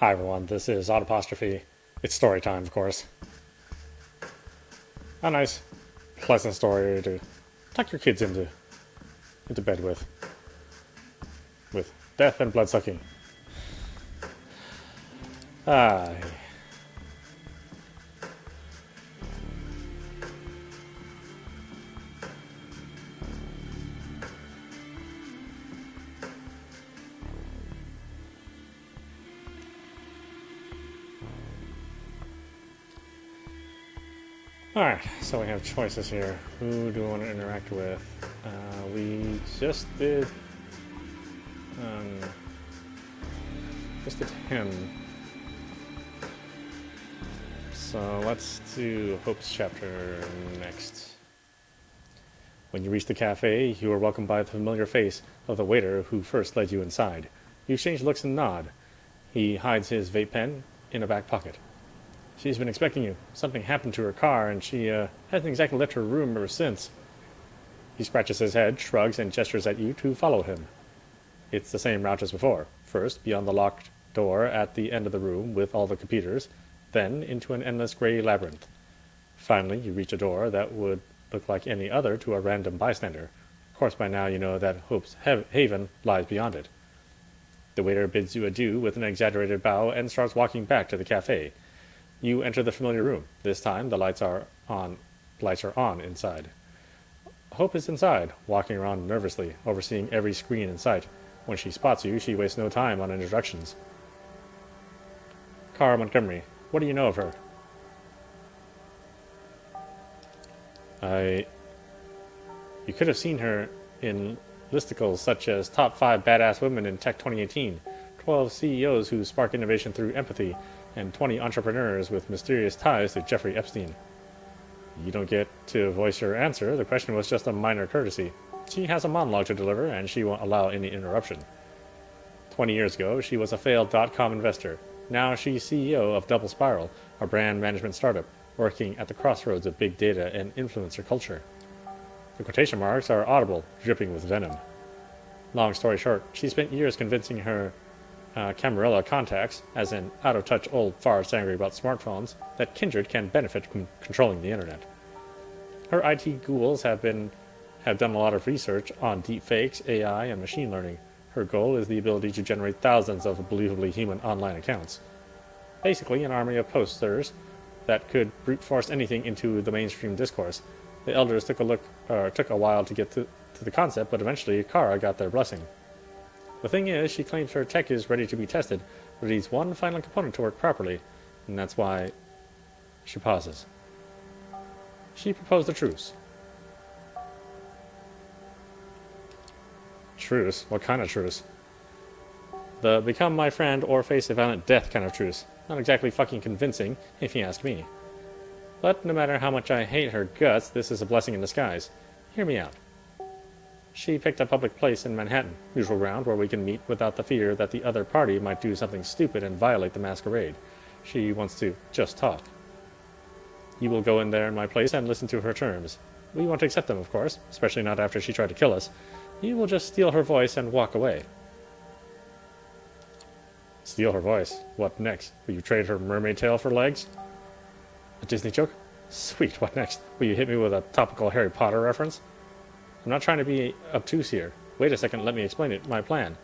Hi everyone, this is audapostrophe. It's story time, of course. A nice, pleasant story to tuck your kids into bed with death and bloodsucking. Ah. Alright, so we have choices here. Who do we want to interact with? We just did him. So let's do Hope's chapter next. When you reach the cafe, you are welcomed by the familiar face of the waiter who first led you inside. You exchange looks and nod. He hides his vape pen in a back pocket. She's been expecting you. Something happened to her car, and she hasn't exactly left her room ever since. He scratches his head, shrugs, and gestures at you to follow him. It's the same route as before. First, beyond the locked door at the end of the room with all the computers, then into an endless gray labyrinth. Finally, you reach a door that would look like any other to a random bystander. Of course, by now you know that Hope's haven lies beyond it. The waiter bids you adieu with an exaggerated bow and starts walking back to the cafe. You enter the familiar room. This time, the lights are on inside. Hope is inside, walking around nervously, overseeing every screen in sight. When she spots you, she wastes no time on introductions. Cara Montgomery, what do you know of her? You could have seen her in listicles such as Top 5 Badass Women in Tech 2018, 12 CEOs who spark innovation through empathy, and 20 entrepreneurs with mysterious ties to Jeffrey Epstein. You don't get to voice your answer. The question was just a minor courtesy. She has a monologue to deliver, and she won't allow any interruption. 20 years ago, she was a failed dot-com investor. Now she's CEO of Double Spiral, a brand management startup, working at the crossroads of big data and influencer culture. The quotation marks are audible, dripping with venom. Long story short, she spent years convincing her Camarilla contacts, as in out-of-touch old farts angry about smartphones, that Kindred can benefit from controlling the internet. Her IT ghouls have done a lot of research on deepfakes, AI, and machine learning. Her goal is the ability to generate thousands of believably human online accounts. Basically, an army of posters that could brute force anything into the mainstream discourse. The elders took a while to get to the concept, but eventually Cara got their blessing. The thing is, she claims her tech is ready to be tested, but it needs one final component to work properly, and that's why she pauses. She proposed a truce. Truce? What kind of truce? The become my friend or face a violent death kind of truce. Not exactly fucking convincing, if you ask me. But no matter how much I hate her guts, this is a blessing in disguise. Hear me out. She picked a public place in Manhattan, neutral ground where we can meet without the fear that the other party might do something stupid and violate the Masquerade. She wants to just talk. You will go in there in my place and listen to her terms. We won't accept them, of course, especially not after she tried to kill us. You will just steal her voice and walk away. Steal her voice? What next? Will you trade her mermaid tail for legs? A Disney joke? Sweet, what next? Will you hit me with a topical Harry Potter reference? I'm not trying to be obtuse here. Wait a second, let me explain my plan.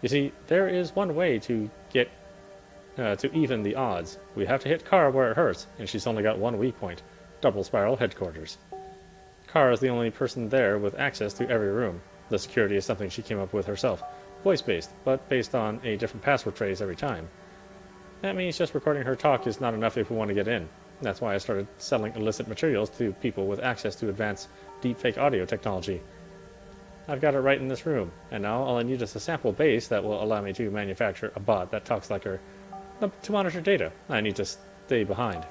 You see, there is one way to get to even the odds. We have to hit Cara where it hurts, and she's only got one weak point. Double Spiral headquarters. Cara is the only person there with access to every room. The security is something she came up with herself. Voice-based, but based on a different password phrase every time. That means just recording her talk is not enough if we want to get in. That's why I started selling illicit materials to people with access to advanced deepfake audio technology. I've got it right in this room, and now all I need is a sample base that will allow me to manufacture a bot that talks like her. To monitor data, I need to stay behind.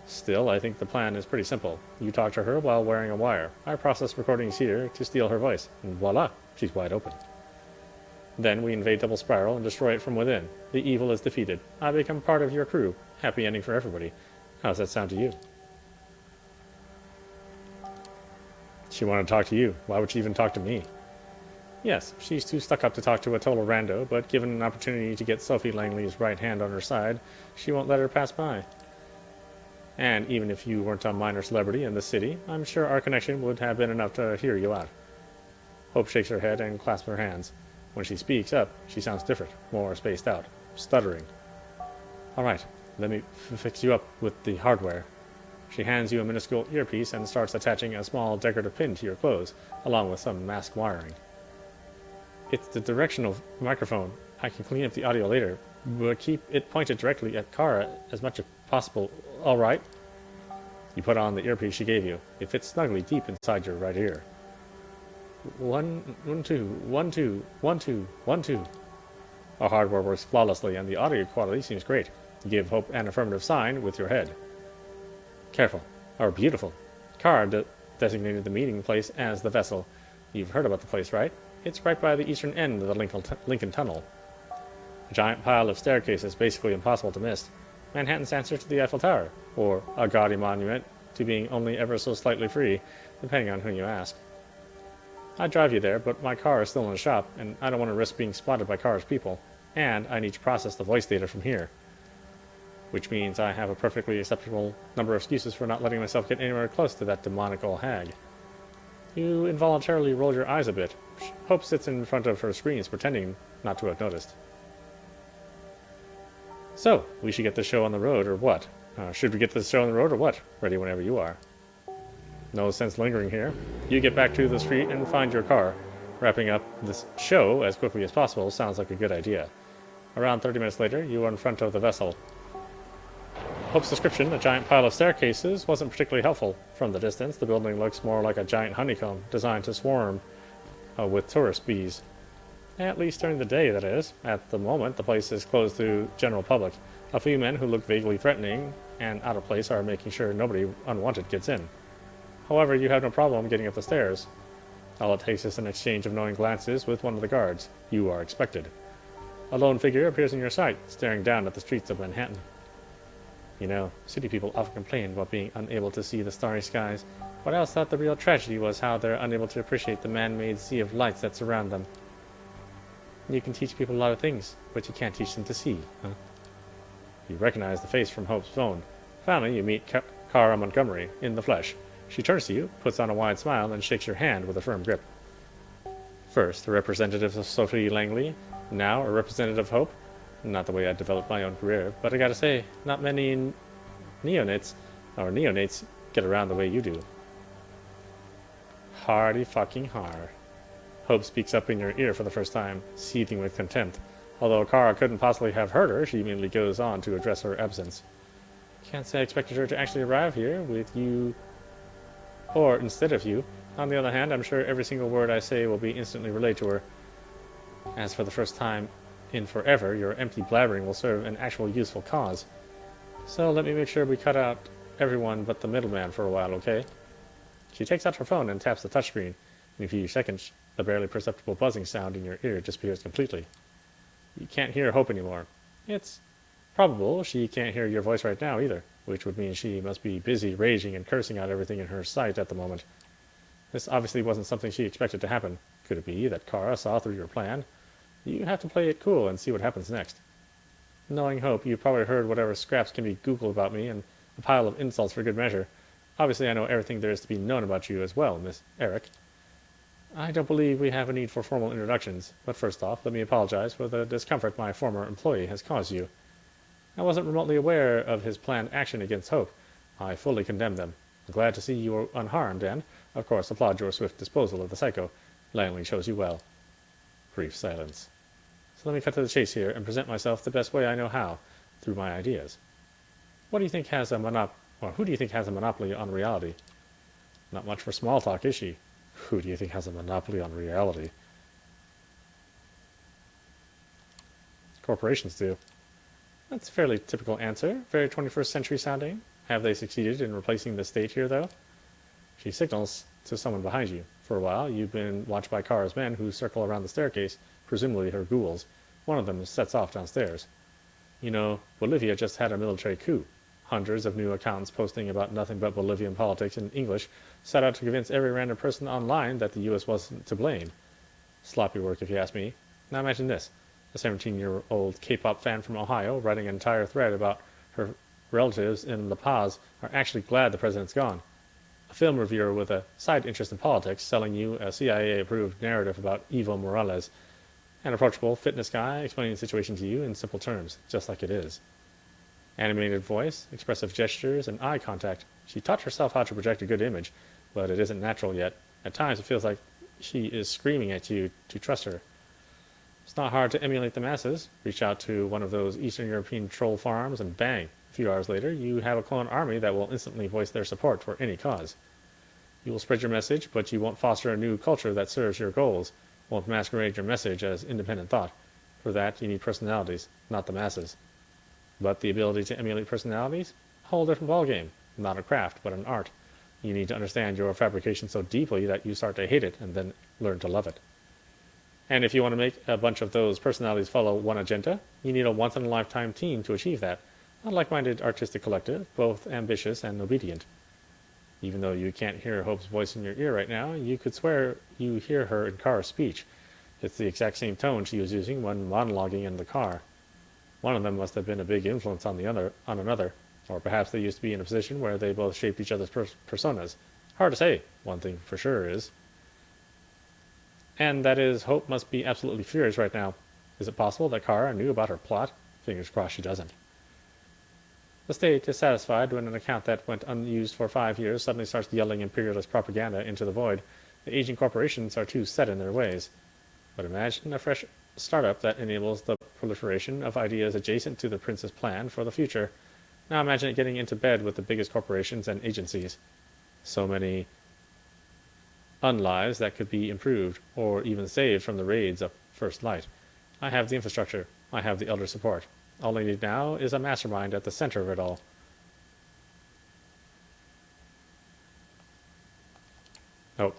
Still, I think the plan is pretty simple. You talk to her while wearing a wire. I process recordings here to steal her voice, and voila, she's wide open. Then we invade Double Spiral and destroy it from within. The evil is defeated. I become part of your crew. Happy ending for everybody. How's that sound to you? She wanted to talk to you. Why would she even talk to me? Yes, she's too stuck up to talk to a total rando, but given an opportunity to get Sophie Langley's right hand on her side, she won't let her pass by. And even if you weren't a minor celebrity in the city, I'm sure our connection would have been enough to hear you out. Hope shakes her head and clasps her hands. When she speaks up, she sounds different, more spaced out, stuttering. All right, let me fix you up with the hardware. She hands you a minuscule earpiece and starts attaching a small decorative pin to your clothes, along with some mask wiring. It's the directional microphone. I can clean up the audio later, but keep it pointed directly at Kara as much as possible, all right? You put on the earpiece she gave you. It fits snugly deep inside your right ear. 1, 2, 1, 2, 1, 2, 1, 2. Our hardware works flawlessly, and the audio quality seems great. You give Hope an affirmative sign with your head. Careful, or beautiful. Kara designated the meeting place as the vessel. You've heard about the place, right? It's right by the eastern end of the Lincoln Tunnel. A giant pile of staircases, basically impossible to miss. Manhattan's answer to the Eiffel Tower, or a gaudy monument to being only ever so slightly free, depending on who you ask. I'd drive you there, but my car is still in the shop, and I don't want to risk being spotted by Kara's people, and I need to process the voice data from here. Which means I have a perfectly acceptable number of excuses for not letting myself get anywhere close to that demonic old hag. You involuntarily roll your eyes a bit. Hope sits in front of her screens, pretending not to have noticed. So, we should get the show on the road, or what? Should we get this show on the road, or what? Ready whenever you are. No sense lingering here. You get back to the street and find your car. Wrapping up this show as quickly as possible sounds like a good idea. Around 30 minutes later, you are in front of the vessel. Hope's description, a giant pile of staircases, wasn't particularly helpful. From the distance, the building looks more like a giant honeycomb designed to swarm with tourist bees. At least during the day, that is. At the moment, the place is closed to general public. A few men who look vaguely threatening and out of place are making sure nobody unwanted gets in. However, you have no problem getting up the stairs. All it takes is an exchange of knowing glances with one of the guards. You are expected. A lone figure appears in your sight, staring down at the streets of Manhattan. You know, city people often complain about being unable to see the starry skies, but I always thought the real tragedy was how they're unable to appreciate the man-made sea of lights that surround them. You can teach people a lot of things, but you can't teach them to see, huh? You recognize the face from Hope's phone. Finally, you meet Kara Montgomery in the flesh. She turns to you, puts on a wide smile, and shakes your hand with a firm grip. First, a representative of Sophie Langley, now a representative of Hope. Not the way I developed my own career, but I gotta say, not many neonates get around the way you do. Hardy fucking har. Hope speaks up in your ear for the first time, seething with contempt. Although Kara couldn't possibly have heard her, she immediately goes on to address her absence. Can't say I expected her to actually arrive here with you, or instead of you. On the other hand, I'm sure every single word I say will be instantly relayed to her. As for the first time in forever, your empty blabbering will serve an actual useful cause. So let me make sure we cut out everyone but the middleman for a while, okay? She takes out her phone and taps the touchscreen. In a few seconds, the barely perceptible buzzing sound in your ear disappears completely. You can't hear Hope anymore. It's probable she can't hear your voice right now either, which would mean she must be busy raging and cursing out everything in her sight at the moment. This obviously wasn't something she expected to happen. Could it be that Kara saw through your plan? You have to play it cool and see what happens next. Knowing Hope, you probably heard whatever scraps can be Googled about me, and a pile of insults for good measure. Obviously, I know everything there is to be known about you as well, Miss Eric. I don't believe we have a need for formal introductions, but first off, let me apologize for the discomfort my former employee has caused you. I wasn't remotely aware of his planned action against Hope. I fully condemn them. I'm glad to see you are unharmed and, of course, applaud your swift disposal of the psycho. Langley chose you well. Brief silence. So let me cut to the chase here and present myself the best way I know how, through my ideas. What do you think has a who do you think has a monopoly on reality? Not much for small talk, is she? Who do you think has a monopoly on reality? Corporations do. That's a fairly typical answer. Very 21st century sounding. Have they succeeded in replacing the state here, though? She signals to someone behind you. For a while, you've been watched by Kara's men who circle around the staircase, presumably her ghouls. One of them sets off downstairs. You know, Bolivia just had a military coup. Hundreds of new accounts posting about nothing but Bolivian politics in English set out to convince every random person online that the U.S. wasn't to blame. Sloppy work, if you ask me. Now imagine this. A 17-year-old K-pop fan from Ohio writing an entire thread about her relatives in La Paz are actually glad the president's gone. A film reviewer with a side interest in politics selling you a CIA-approved narrative about Evo Morales. An approachable fitness guy explaining the situation to you in simple terms, just like it is. Animated voice, expressive gestures, and eye contact. She taught herself how to project a good image, but it isn't natural yet. At times it feels like she is screaming at you to trust her. It's not hard to emulate the masses. Reach out to one of those Eastern European troll farms and bang, a few hours later you have a clone army that will instantly voice their support for any cause. You will spread your message, but you won't foster a new culture that serves your goals, won't masquerade your message as independent thought. For that you need personalities, not the masses. But the ability to emulate personalities? A whole different ballgame. Not a craft, but an art. You need to understand your fabrication so deeply that you start to hate it and then learn to love it. And if you want to make a bunch of those personalities follow one agenda, you need a once-in-a-lifetime team to achieve that. A like-minded artistic collective, both ambitious and obedient. Even though you can't hear Hope's voice in your ear right now, you could swear you hear her in Kara's speech. It's the exact same tone she was using when monologuing in the car. One of them must have been a big influence on another, or perhaps they used to be in a position where they both shaped each other's personas. Hard to say. One thing for sure is. And that is, Hope must be absolutely furious right now. Is it possible that Kara knew about her plot? Fingers crossed she doesn't. The state is satisfied when an account that went unused for 5 years suddenly starts yelling imperialist propaganda into the void. The aging corporations are too set in their ways. But imagine a fresh startup that enables the proliferation of ideas adjacent to the prince's plan for the future. Now imagine it getting into bed with the biggest corporations and agencies. So many unlives that could be improved, or even saved from the raids of First Light. I have the infrastructure. I have the elder support. All I need now is a mastermind at the center of it all. Hope.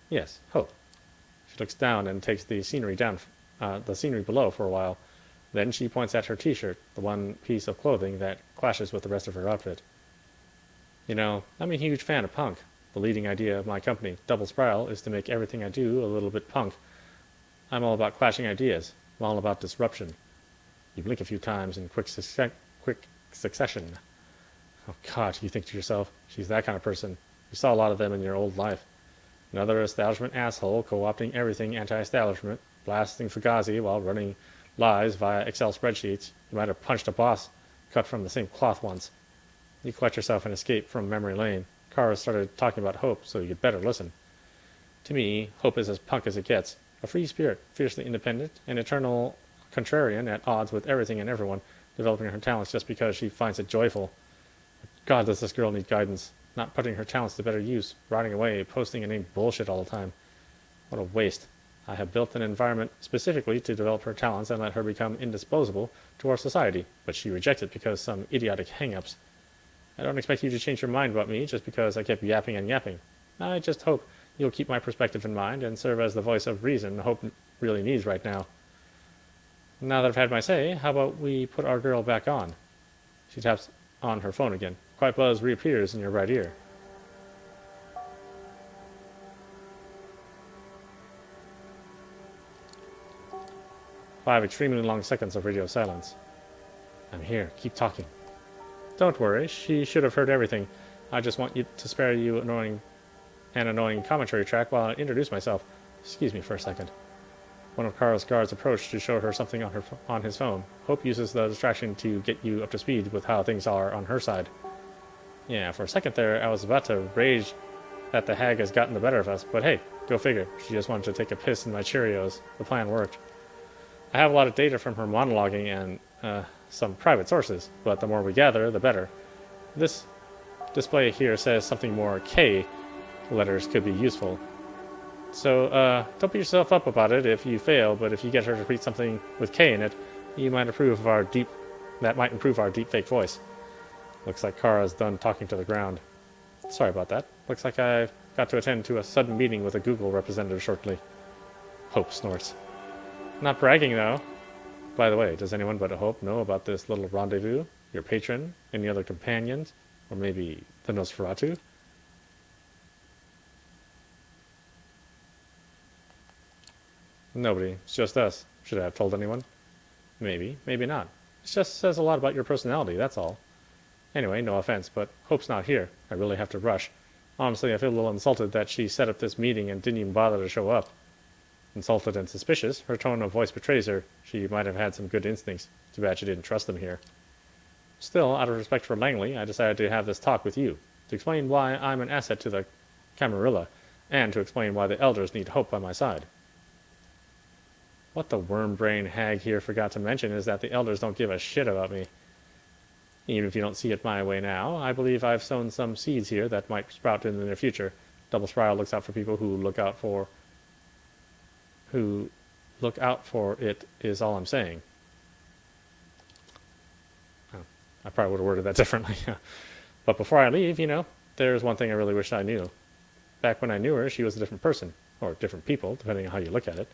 Yes, Hope. She looks down and takes the scenery below for a while. Then she points at her t-shirt, the one piece of clothing that clashes with the rest of her outfit. You know, I'm a huge fan of punk. The leading idea of my company, Double Spiral, is to make everything I do a little bit punk. I'm all about clashing ideas. I'm all about disruption. You blink a few times in quick succession. Oh God, you think to yourself, she's that kind of person. You saw a lot of them in your old life. Another establishment asshole co-opting everything anti-establishment, blasting Fugazi while running lies via Excel spreadsheets. You might have punched a boss cut from the same cloth once. You clutch yourself and escape from memory lane. Kara started talking about Hope, so you'd better listen. To me, Hope is as punk as it gets. A free spirit, fiercely independent, an eternal contrarian at odds with everything and everyone, developing her talents just because she finds it joyful. God, does this girl need guidance. Not putting her talents to better use, riding away, posting inane bullshit all the time. What a waste. I have built an environment specifically to develop her talents and let her become indisposable to our society, but she rejects it because some idiotic hang-ups. I don't expect you to change your mind about me just because I kept yapping and yapping. I just hope you'll keep my perspective in mind and serve as the voice of reason Hope really needs right now. Now that I've had my say, how about we put our girl back on? She taps on her phone again. Quiet buzz reappears in your right ear. Five extremely long seconds of radio silence. I'm here. Keep talking. Don't worry. She should have heard everything. I just want you to spare you an annoying commentary track while I introduce myself. Excuse me for a second. One of Kara's guards approached to show her something on his phone. Hope uses the distraction to get you up to speed with how things are on her side. Yeah, for a second there, I was about to rage that the hag has gotten the better of us, but hey, go figure. She just wanted to take a piss in my Cheerios. The plan worked. I have a lot of data from her monologuing and some private sources, but the more we gather, the better. This display here says something more K letters could be useful. So, don't beat yourself up about it if you fail, but if you get her to read something with K in it, that might improve our deepfake voice. Looks like Kara's done talking to the ground. Sorry about that. Looks like I've got to attend to a sudden meeting with a Google representative shortly. Hope snorts. Not bragging, though. By the way, does anyone but Hope know about this little rendezvous? Your patron? Any other companions? Or maybe the Nosferatu? Nobody. It's just us. Should I have told anyone? Maybe. Maybe not. It just says a lot about your personality, that's all. Anyway, no offense, but Hope's not here. I really have to rush. Honestly, I feel a little insulted that she set up this meeting and didn't even bother to show up. Insulted and suspicious, her tone of voice betrays her. She might have had some good instincts. Too bad she didn't trust them here. Still, out of respect for Langley, I decided to have this talk with you, to explain why I'm an asset to the Camarilla, and to explain why the elders need Hope by my side. What the worm-brain hag here forgot to mention is that the elders don't give a shit about me. Even if you don't see it my way now, I believe I've sown some seeds here that might sprout in the near future. Double Spiral looks out for people who look out for it is all I'm saying. Oh, I probably would have worded that differently. But before I leave, there's one thing I really wish I knew. Back when I knew her, she was a different person, or different people, depending on how you look at it.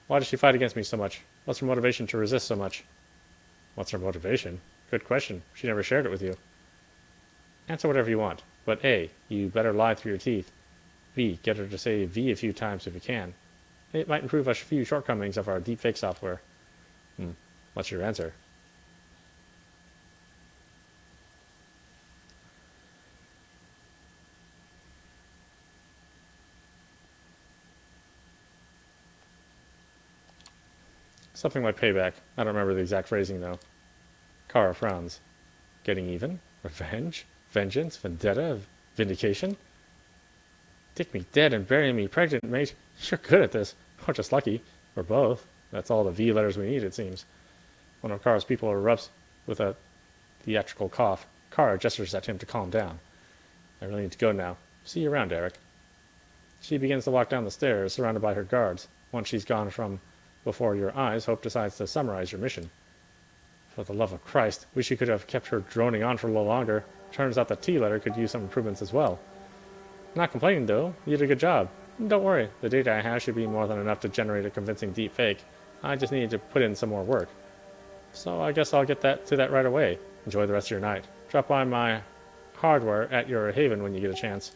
Why does she fight against me so much? What's her motivation to resist so much? What's her motivation? Good question. She never shared it with you. Answer whatever you want. But A, you better lie through your teeth. B, get her to say V a few times if you can. It might improve a few shortcomings of our deepfake software. What's your answer? Something like payback. I don't remember the exact phrasing, though. Kara frowns. Getting even? Revenge? Vengeance? Vendetta? Vindication? Dick me dead and bury me pregnant, mate. You're good at this. Or just lucky. Or both. That's all the V letters we need, it seems. One of Kara's people erupts with a theatrical cough. Kara gestures at him to calm down. I really need to go now. See you around, Eric. She begins to walk down the stairs, surrounded by her guards. Once she's gone from before your eyes, Hope decides to summarize your mission. For the love of Christ, wish you could have kept her droning on for a little longer. Turns out the T letter could use some improvements as well. Not complaining, though. You did a good job. Don't worry, the data I have should be more than enough to generate a convincing deep fake. I just needed to put in some more work. So I guess I'll get to that right away. Enjoy the rest of your night. Drop by my hardware at your haven when you get a chance.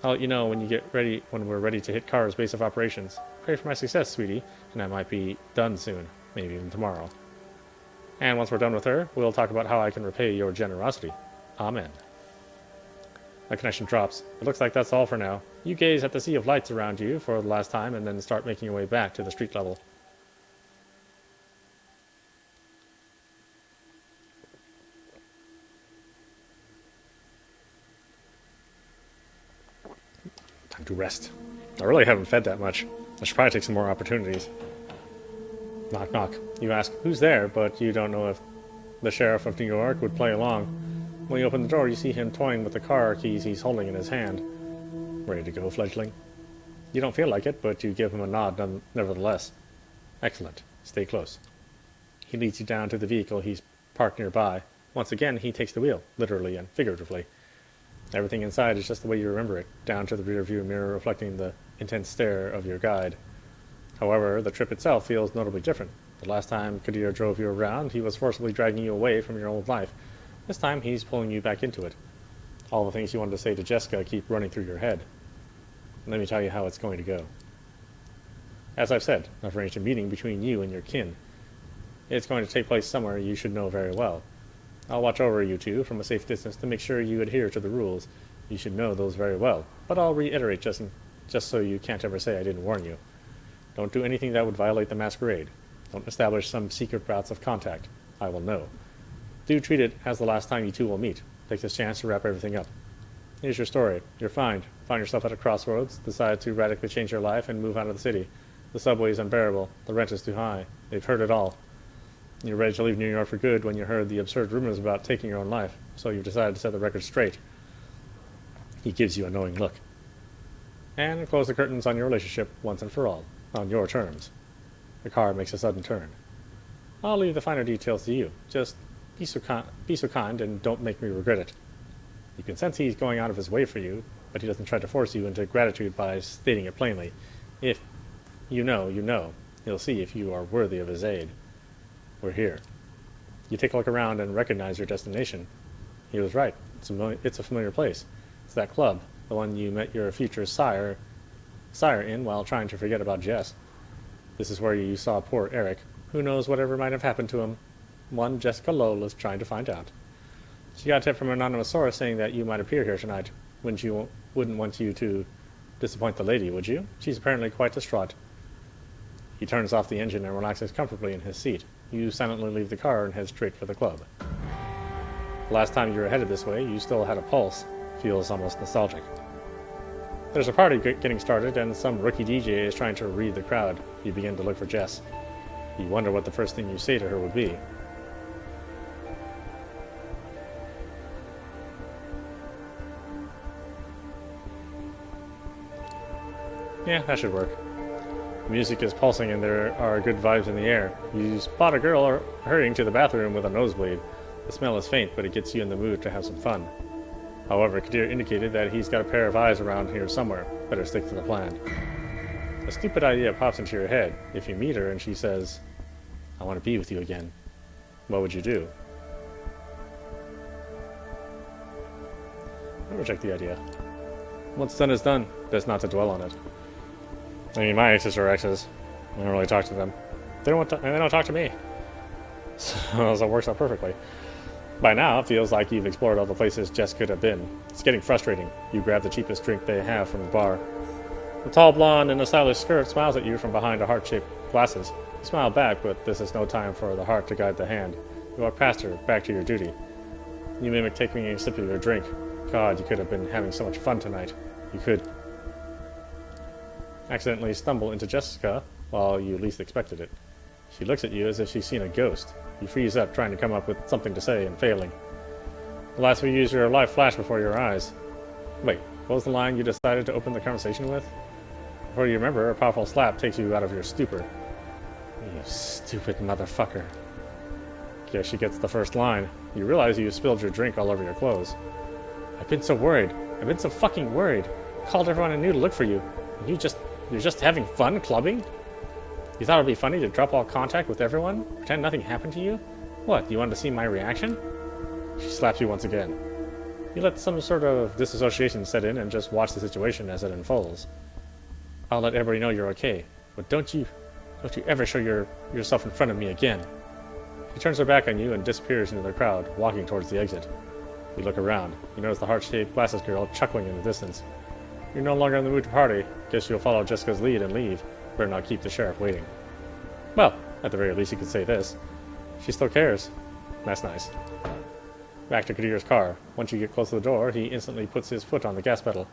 I'll let you know when we're ready to hit Kara's base of operations. Pray for my success, sweetie, and I might be done soon, maybe even tomorrow. And once we're done with her, we'll talk about how I can repay your generosity. Amen. The connection drops. It looks like that's all for now. You gaze at the sea of lights around you for the last time and then start making your way back to the street level. Time to rest. I really haven't fed that much. I should probably take some more opportunities. Knock, knock. You ask, who's there, but you don't know if the sheriff of New York would play along. When you open the door, you see him toying with the car keys he's holding in his hand. Ready to go, fledgling? You don't feel like it, but you give him a nod nevertheless. Excellent. Stay close. He leads you down to the vehicle he's parked nearby. Once again, he takes the wheel, literally and figuratively. Everything inside is just the way you remember it, down to the rear-view mirror reflecting the intense stare of your guide. However, the trip itself feels notably different. The last time Kadir drove you around, he was forcibly dragging you away from your old life. This time, he's pulling you back into it. All the things you wanted to say to Jessica keep running through your head. Let me tell you how it's going to go. As I've said, I've arranged a meeting between you and your kin. It's going to take place somewhere you should know very well. I'll watch over you two from a safe distance to make sure you adhere to the rules. You should know those very well, but I'll reiterate just so you can't ever say I didn't warn you. Don't do anything that would violate the Masquerade. Don't establish some secret routes of contact. I will know. Do treat it as the last time you two will meet. Take this chance to wrap everything up. Here's your story. You're find yourself at a crossroads, decide to radically change your life and move out of the city. The subway is unbearable. The rent is too high. They've heard it all. You're ready to leave New York for good when you heard the absurd rumors about taking your own life, so you've decided to set the record straight. He gives you a knowing look. And close the curtains on your relationship once and for all, on your terms. The car makes a sudden turn. I'll leave the finer details to you. Just be so kind and don't make me regret it. You can sense he's going out of his way for you, but he doesn't try to force you into gratitude by stating it plainly. If you know, you know. He'll see if you are worthy of his aid. We're here. You take a look around and recognize your destination. He was right. It's a familiar place. It's that club, the one you met your future sire Sire in while trying to forget about Jess. This is where you saw poor Eric. Who knows whatever might have happened to him? One Jessica Lowell is trying to find out. She got a tip from an anonymous source saying that you might appear here tonight. Wouldn't want you to disappoint the lady, would you? She's apparently quite distraught. He turns off the engine and relaxes comfortably in his seat. You silently leave the car and head straight for the club. Last time you were headed this way, you still had a pulse. Feels almost nostalgic. There's a party getting started, and some rookie DJ is trying to read the crowd. You begin to look for Jess. You wonder what the first thing you say to her would be. Yeah, that should work. The music is pulsing and there are good vibes in the air. You spot a girl hurrying to the bathroom with a nosebleed. The smell is faint, but it gets you in the mood to have some fun. However, Kadir indicated that he's got a pair of eyes around here somewhere. Better stick to the plan. A stupid idea pops into your head. If you meet her and she says, "I want to be with you again," what would you do? I reject the idea. What's done is done. Best not to dwell on it. I mean, my exes are exes. I don't really talk to them. They don't talk to me. So it works out perfectly. By now, it feels like you've explored all the places Jess could have been. It's getting frustrating. You grab the cheapest drink they have from the bar. The tall blonde in a stylish skirt smiles at you from behind her heart-shaped glasses. You smile back, but this is no time for the heart to guide the hand. You walk past her, back to your duty. You mimic taking a sip of your drink. God, you could have been having so much fun tonight. You could accidentally stumble into Jessica while you least expected it. She looks at you as if she's seen a ghost. You freeze up, trying to come up with something to say and failing. The last few years of your life flash before your eyes. Wait, what was the line you decided to open the conversation with? Before you remember, a powerful slap takes you out of your stupor. You stupid motherfucker. Guess she gets the first line. You realize you spilled your drink all over your clothes. I've been so worried. I've been so fucking worried. Called everyone I knew to look for you. And you're just having fun clubbing? You thought it'd be funny to drop all contact with everyone? Pretend nothing happened to you? What, you wanted to see my reaction? She slaps you once again. You let some sort of disassociation set in and just watch the situation as it unfolds. I'll let everybody know you're okay, but don't you ever show yourself in front of me again. She turns her back on you and disappears into the crowd, walking towards the exit. You look around. You notice the heart-shaped glasses girl chuckling in the distance. You're no longer in the mood to party. Guess you'll follow Jessica's lead and leave. Better not keep the sheriff waiting. Well, at the very least you could say this. She still cares. That's nice. Back to Kadir's car. Once you get close to the door, he instantly puts his foot on the gas pedal.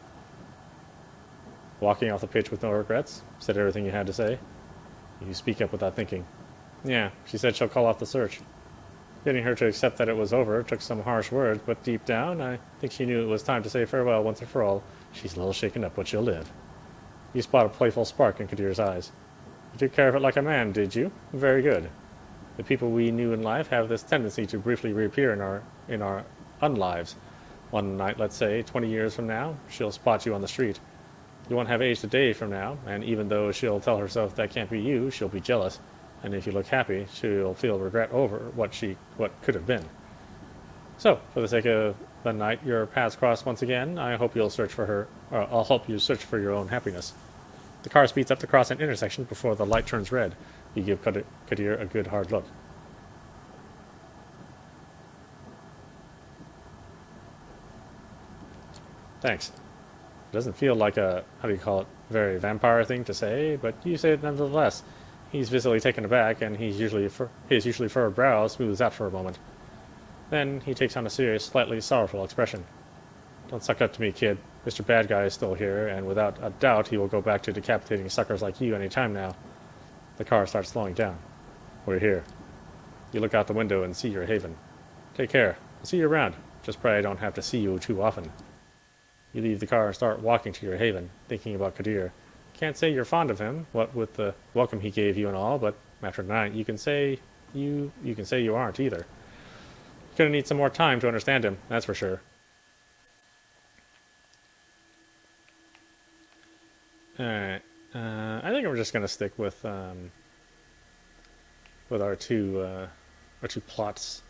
Walking off the pitch with no regrets. Said everything you had to say. You speak up without thinking. Yeah, she said she'll call off the search. Getting her to accept that it was over took some harsh words, but deep down, I think she knew it was time to say farewell once and for all. She's a little shaken up, but she'll live. You spot a playful spark in Kadir's eyes. You took care of it like a man, did you? Very good. The people we knew in life have this tendency to briefly reappear in our unlives. One night, let's say, 20 years from now, she'll spot you on the street. You won't have aged a day from now, and even though she'll tell herself that can't be you, she'll be jealous. And if you look happy, she'll feel regret over what could have been. So, for the sake of the night your paths cross once again, I hope you'll search for her, or I'll help you search for your own happiness. The car speeds up to cross an intersection before the light turns red. You give Kadir a good hard look. Thanks. It doesn't feel like a, very vampire thing to say, but you say it nonetheless. He's visibly taken aback, and his usually furrowed brow smooths out for a moment. Then he takes on a serious, slightly sorrowful expression. Don't suck up to me, kid. Mr. Bad Guy is still here, and without a doubt he will go back to decapitating suckers like you any time now. The car starts slowing down. We're here. You look out the window and see your haven. Take care. I'll see you around. Just pray I don't have to see you too often. You leave the car and start walking to your haven, thinking about Kadir. Can't say you're fond of him, what with the welcome he gave you and all, but after tonight you can say you aren't either. You're gonna need some more time to understand him, that's for sure. Alright. I think we're just gonna stick with our two plots.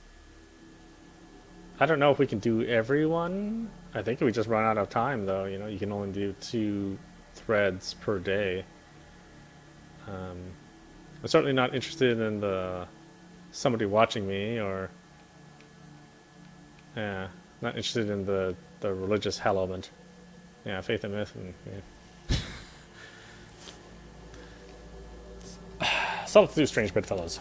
I don't know if we can do everyone. I think we just run out of time though, you know, you can only do two threads per day. I'm certainly not interested in the somebody watching me, or yeah, not interested in the religious hallowment. Yeah, faith and myth. And, yeah. Solid to do, strange bedfellows.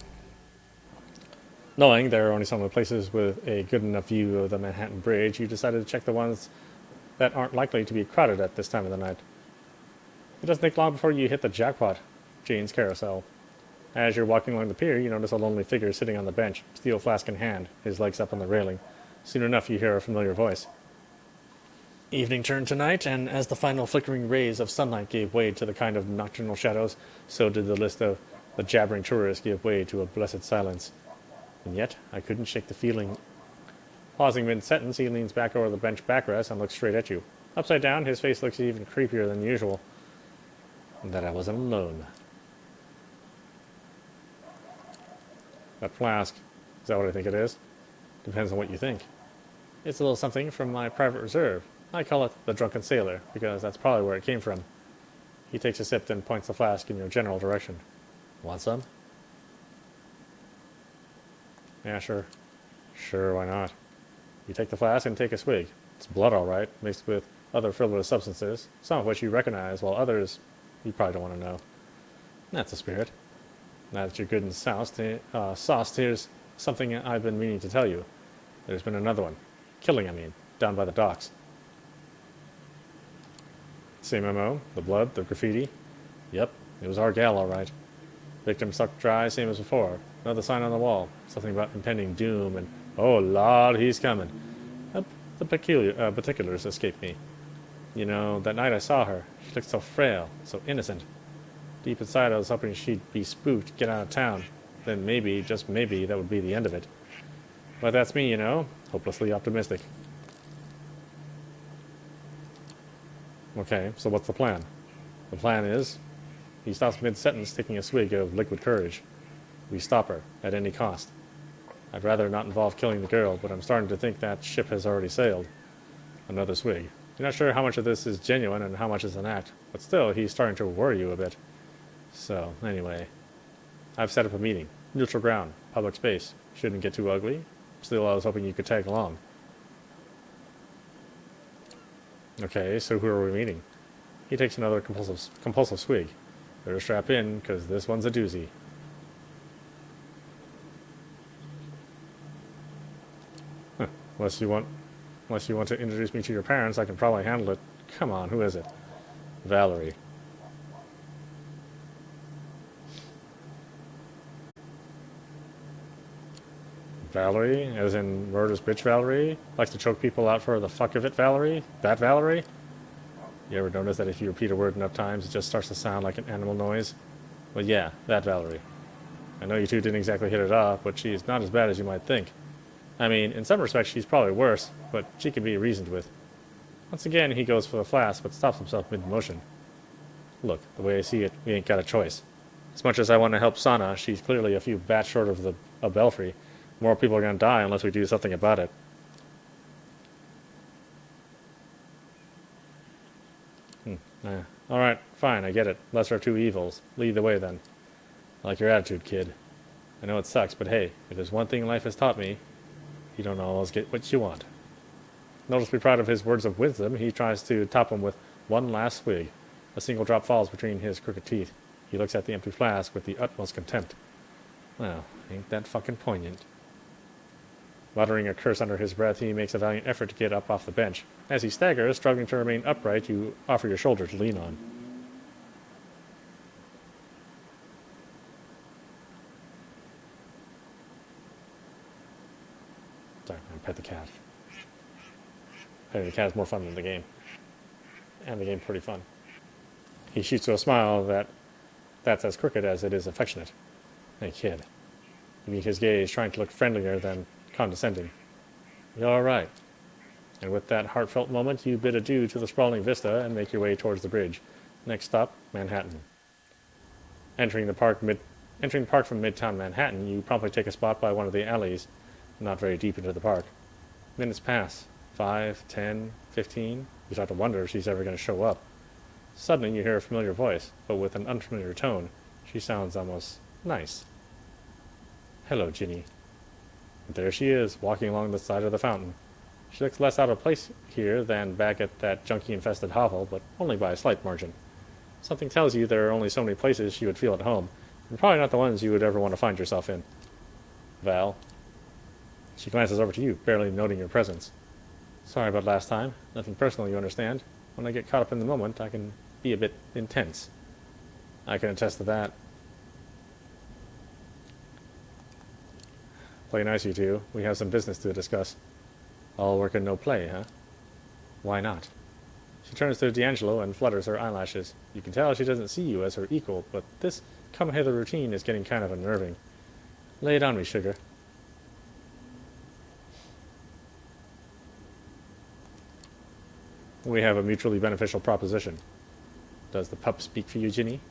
Knowing there are only some of the places with a good enough view of the Manhattan Bridge, you decided to check the ones that aren't likely to be crowded at this time of the night. It doesn't take long before you hit the jackpot, Jane's Carousel. As you're walking along the pier, you notice a lonely figure sitting on the bench, steel flask in hand, his legs up on the railing. Soon enough, you hear a familiar voice. Evening turned to night, and as the final flickering rays of sunlight gave way to the kind of nocturnal shadows, so did the list of the jabbering tourists give way to a blessed silence. And yet, I couldn't shake the feeling. Pausing mid-sentence, he leans back over the bench backrest and looks straight at you. Upside down, his face looks even creepier than usual. And that I wasn't alone. That flask, is that what I think it is? Depends on what you think. It's a little something from my private reserve. I call it the Drunken Sailor, because that's probably where it came from. He takes a sip, then points the flask in your general direction. Want some? Yeah, sure. Sure, why not? You take the flask and take a swig. It's blood, all right, mixed with other frivolous substances, some of which you recognize, while others you probably don't want to know. That's the spirit. Now that you're good and sauced, here's something I've been meaning to tell you. There's been another one. Killing, I mean, down by the docks. Same MO, the blood, the graffiti. Yep, it was our gal, all right. Victim sucked dry, same as before. Another sign on the wall. Something about impending doom and, oh, Lord, he's coming. The particulars escape me. You know, that night I saw her. She looked so frail, so innocent. Deep inside I was hoping she'd be spooked, get out of town. Then maybe, just maybe, that would be the end of it. But that's me, you know, hopelessly optimistic. Okay, so what's the plan? The plan is, he stops mid-sentence taking a swig of liquid courage. We stop her, at any cost. I'd rather not involve killing the girl, but I'm starting to think that ship has already sailed. Another swig. You're not sure how much of this is genuine and how much is an act, but still, he's starting to worry you a bit. So, anyway, I've set up a meeting. Neutral ground, public space. Shouldn't get too ugly. Still, I was hoping you could tag along. Okay, so who are we meeting? He takes another compulsive swig. Better strap in, because this one's a doozy. Huh. Unless you want to introduce me to your parents, I can probably handle it. Come on, who is it? Valerie. Valerie, as in murderous bitch Valerie? Likes to choke people out for the fuck of it Valerie? That Valerie? You ever notice that if you repeat a word enough times, it just starts to sound like an animal noise? Well, yeah, that Valerie. I know you two didn't exactly hit it off, but she's not as bad as you might think. I mean, in some respects she's probably worse, but she can be reasoned with. Once again, he goes for the flask, but stops himself mid-motion. Look, the way I see it, we ain't got a choice. As much as I want to help Sana, she's clearly a few bats short of a belfry. More people are going to die unless we do something about it. Alright, fine, I get it. Lesser of two evils. Lead the way, then. I like your attitude, kid. I know it sucks, but hey, if there's one thing life has taught me, you don't always get what you want. Noticeably proud of his words of wisdom, he tries to top him with one last swig. A single drop falls between his crooked teeth. He looks at the empty flask with the utmost contempt. Well, ain't that fucking poignant. Muttering a curse under his breath, he makes a valiant effort to get up off the bench. As he staggers, struggling to remain upright, you offer your shoulder to lean on. Sorry, I pet the cat. Petting the cat is more fun than the game. And the game's pretty fun. He shoots to a smile that's as crooked as it is affectionate. Hey, kid. You meet his gaze, trying to look friendlier than condescending. You're all right. And with that heartfelt moment, you bid adieu to the sprawling vista and make your way towards the bridge. Next stop, Manhattan. Entering the park from Midtown Manhattan, you promptly take a spot by one of the alleys, not very deep into the park. Minutes pass. 5, 10, 15. You start to wonder if she's ever going to show up. Suddenly you hear a familiar voice, but with an unfamiliar tone. She sounds almost nice. Hello, Ginny. And there she is, walking along the side of the fountain. She looks less out of place here than back at that junkie-infested hovel, but only by a slight margin. Something tells you there are only so many places she would feel at home, and probably not the ones you would ever want to find yourself in. Val. She glances over to you, barely noting your presence. Sorry about last time. Nothing personal, you understand. When I get caught up in the moment, I can be a bit intense. I can attest to that. Play nice, you two. We have some business to discuss. All work and no play, huh? Why not? She turns to D'Angelo and flutters her eyelashes. You can tell she doesn't see you as her equal, but this come-hither routine is getting kind of unnerving. Lay it on me, sugar. We have a mutually beneficial proposition. Does the pup speak for you, Ginny?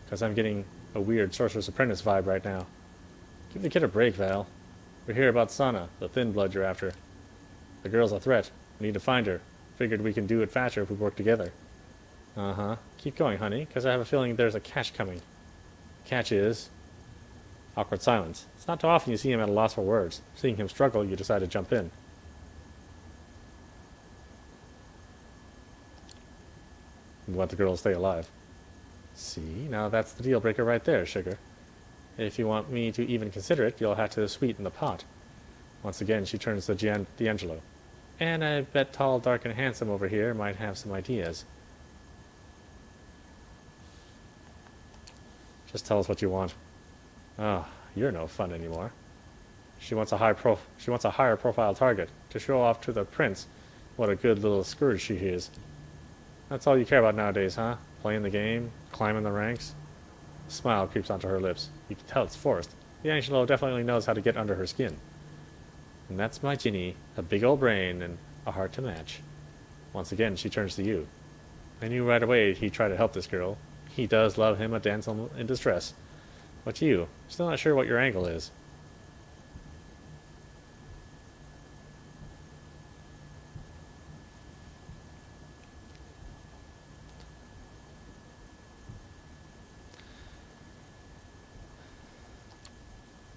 Because I'm getting a weird Sorcerer's Apprentice vibe right now. Give the kid a break, Val. We're here about Sana, the thin blood you're after. The girl's a threat. We need to find her. Figured we can do it faster if we work together. Uh-huh. Keep going, honey, because I have a feeling there's a catch coming. Catch is... Awkward silence. It's not too often you see him at a loss for words. Seeing him struggle, you decide to jump in. You want the girl to stay alive. See, now that's the deal breaker right there, sugar. If you want me to even consider it, you'll have to sweeten the pot. Once again, she turns to D'Angelo. And I bet tall, dark, and handsome over here might have some ideas. Just tell us what you want. Ah, you're no fun anymore. She wants a higher profile target to show off to the prince what a good little scourge she is. That's all you care about nowadays, huh? Playing the game, climbing the ranks. A smile creeps onto her lips. You can tell it's forced. D'Angelo definitely knows how to get under her skin. And that's my Ginny, a big old brain and a heart to match. Once again, she turns to you. I knew right away he'd try to help this girl. He does love him a damsel in distress. But you, still not sure what your angle is.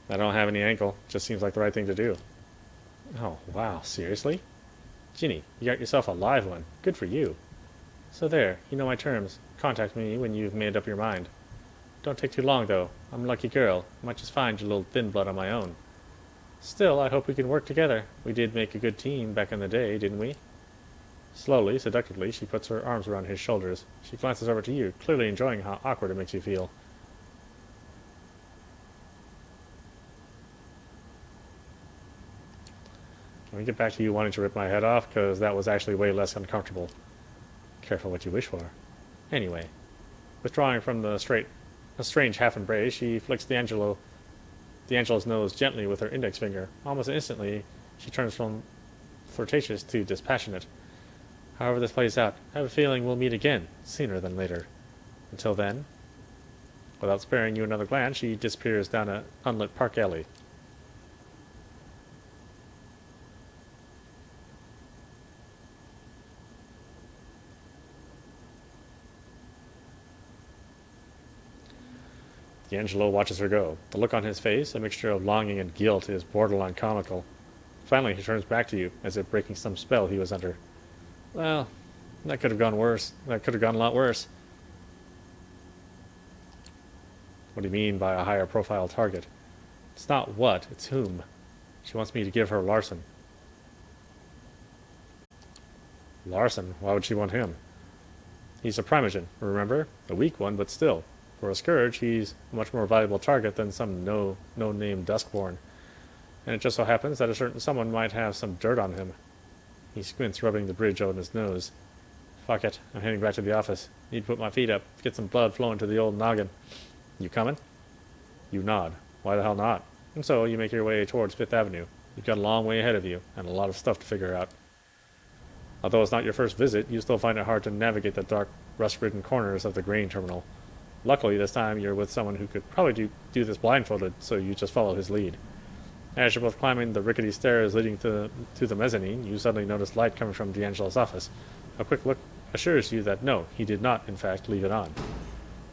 I don't have any ankle. Just seems like the right thing to do. Oh, wow. Seriously? Ginny, you got yourself a live one. Good for you. So there, you know my terms. Contact me when you've made up your mind. Don't take too long, though. I'm a lucky girl. I might just find your little thin blood on my own. Still, I hope we can work together. We did make a good team back in the day, didn't we? Slowly, seductively, she puts her arms around his shoulders. She glances over to you, clearly enjoying how awkward it makes you feel. Let me get back to you wanting to rip my head off, because that was actually way less uncomfortable. Careful what you wish for. Anyway, withdrawing from a strange half-embrace, she flicks D'Angelo's nose gently with her index finger. Almost instantly, she turns from flirtatious to dispassionate. However this plays out, I have a feeling we'll meet again, sooner than later. Until then... Without sparing you another glance, she disappears down an unlit park alley. D'Angelo watches her go. The look on his face, a mixture of longing and guilt, is borderline comical. Finally, he turns back to you, as if breaking some spell he was under. Well, that could have gone worse. That could have gone a lot worse. What do you mean by a higher profile target? It's not what, it's whom. She wants me to give her Larson. Larson? Why would she want him? He's a primogen, remember? A weak one, but still. For a scourge, he's a much more valuable target than some no-name Duskborn. And it just so happens that a certain someone might have some dirt on him. He squints, rubbing the bridge on his nose. Fuck it, I'm heading back to the office. Need to put my feet up, get some blood flowing to the old noggin. You coming? You nod. Why the hell not? And so you make your way towards Fifth Avenue. You've got a long way ahead of you, and a lot of stuff to figure out. Although it's not your first visit, you still find it hard to navigate the dark, rust-ridden corners of the grain terminal. Luckily, this time you're with someone who could probably do this blindfolded, so you just follow his lead. As you're both climbing the rickety stairs leading to the mezzanine, you suddenly notice light coming from D'Angelo's office. A quick look assures you that no, he did not, in fact, leave it on.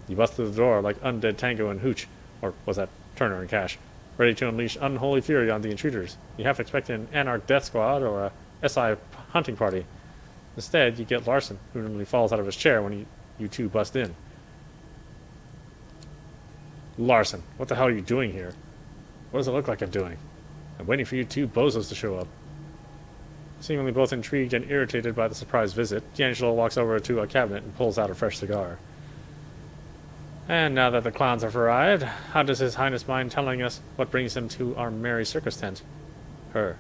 You bust through the door like Undead Tango and Hooch, or was that Turner and Cash, ready to unleash unholy fury on the intruders. You half expect an Anarch death squad or a SI hunting party. Instead, you get Larson, who normally falls out of his chair when you two bust in. Larson, what the hell are you doing here? What does it look like I'm doing? I'm waiting for you two bozos to show up. Seemingly both intrigued and irritated by the surprise visit, D'Angelo walks over to a cabinet and pulls out a fresh cigar. And now that the clowns have arrived, how does His Highness mind telling us what brings him to our merry circus tent? Her.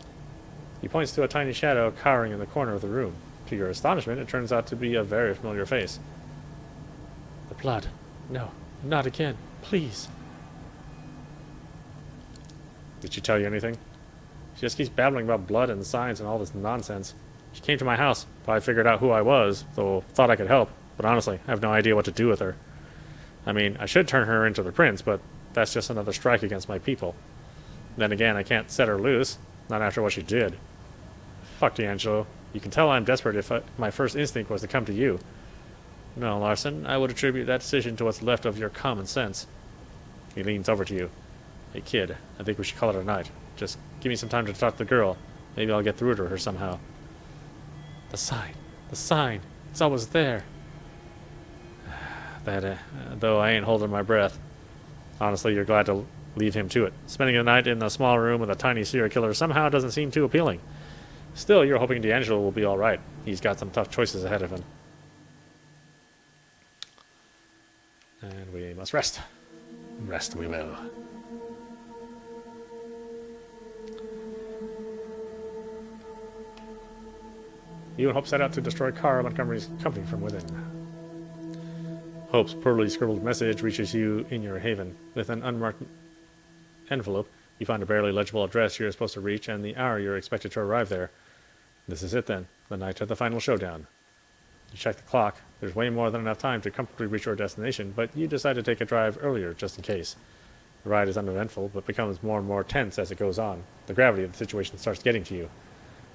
He points to a tiny shadow cowering in the corner of the room. To your astonishment, it turns out to be a very familiar face. The blood. No, not again. Please. Did she tell you anything? She just keeps babbling about blood and signs and all this nonsense. She came to my house, thought I figured out who I was, though thought I could help, but honestly, I have no idea what to do with her. I mean, I should turn her into the prince, but that's just another strike against my people. Then again, I can't set her loose, not after what she did. Fuck D'Angelo. You can tell I'm desperate if my first instinct was to come to you. No, Larson, I would attribute that decision to what's left of your common sense. He leans over to you. Hey kid, I think we should call it a night. Just give me some time to talk to the girl. Maybe I'll get through to her somehow. The sign, it's always there. Though I ain't holding my breath. Honestly, you're glad to leave him to it. Spending the night in a small room with a tiny serial killer somehow doesn't seem too appealing. Still, you're hoping D'Angelo will be alright. He's got some tough choices ahead of him. And we must rest. Rest we will. You and Hope set out to destroy Cara Montgomery's company from within. Hope's poorly scribbled message reaches you in your haven. With an unmarked envelope, you find a barely legible address you're supposed to reach and the hour you're expected to arrive there. This is it then, the night of the final showdown. You check the clock. There's way more than enough time to comfortably reach your destination, but you decide to take a drive earlier just in case. The ride is uneventful, but becomes more and more tense as it goes on. The gravity of the situation starts getting to you.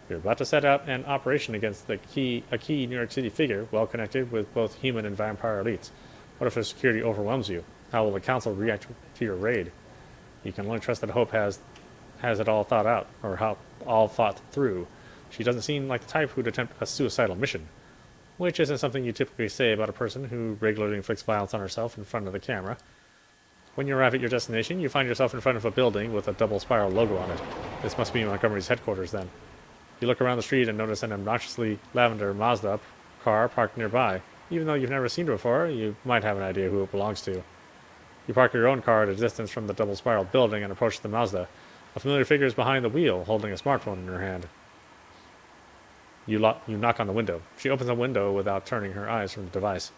You're about to set out an operation against a key New York City figure, well connected with both human and vampire elites. What if their security overwhelms you? How will the council react to your raid? You can only trust that Hope has it all thought out, or all thought through. She doesn't seem like the type who'd attempt a suicidal mission, which isn't something you typically say about a person who regularly inflicts violence on herself in front of the camera. When you arrive at your destination, you find yourself in front of a building with a double spiral logo on it. This must be Montgomery's headquarters then. You look around the street and notice an obnoxiously lavender Mazda car parked nearby. Even though you've never seen it before, you might have an idea who it belongs to. You park your own car at a distance from the double spiral building and approach the Mazda. A familiar figure is behind the wheel, holding a smartphone in her hand. You knock on the window. She opens the window without turning her eyes from the device.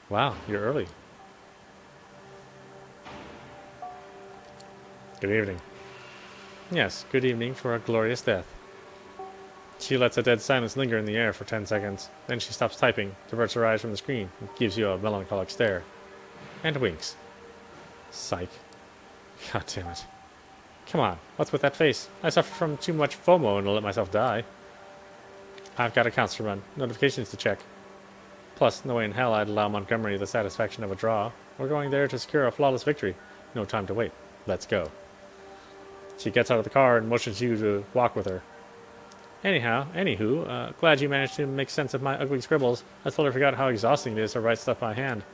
Wow, you're early. Good evening. Yes, good evening for a glorious death. She lets a dead silence linger in the air for 10 seconds. Then she stops typing, diverts her eyes from the screen, and gives you a melancholic stare. And winks. Psych. God damn it. Come on, what's with that face? I suffer from too much FOMO and will let myself die. I've got accounts to run, notifications to check. Plus, no way in hell I'd allow Montgomery the satisfaction of a draw. We're going there to secure a flawless victory. No time to wait. Let's go. She gets out of the car and motions you to walk with her. Anywho, glad you managed to make sense of my ugly scribbles. I totally forgot how exhausting it is to write stuff by hand.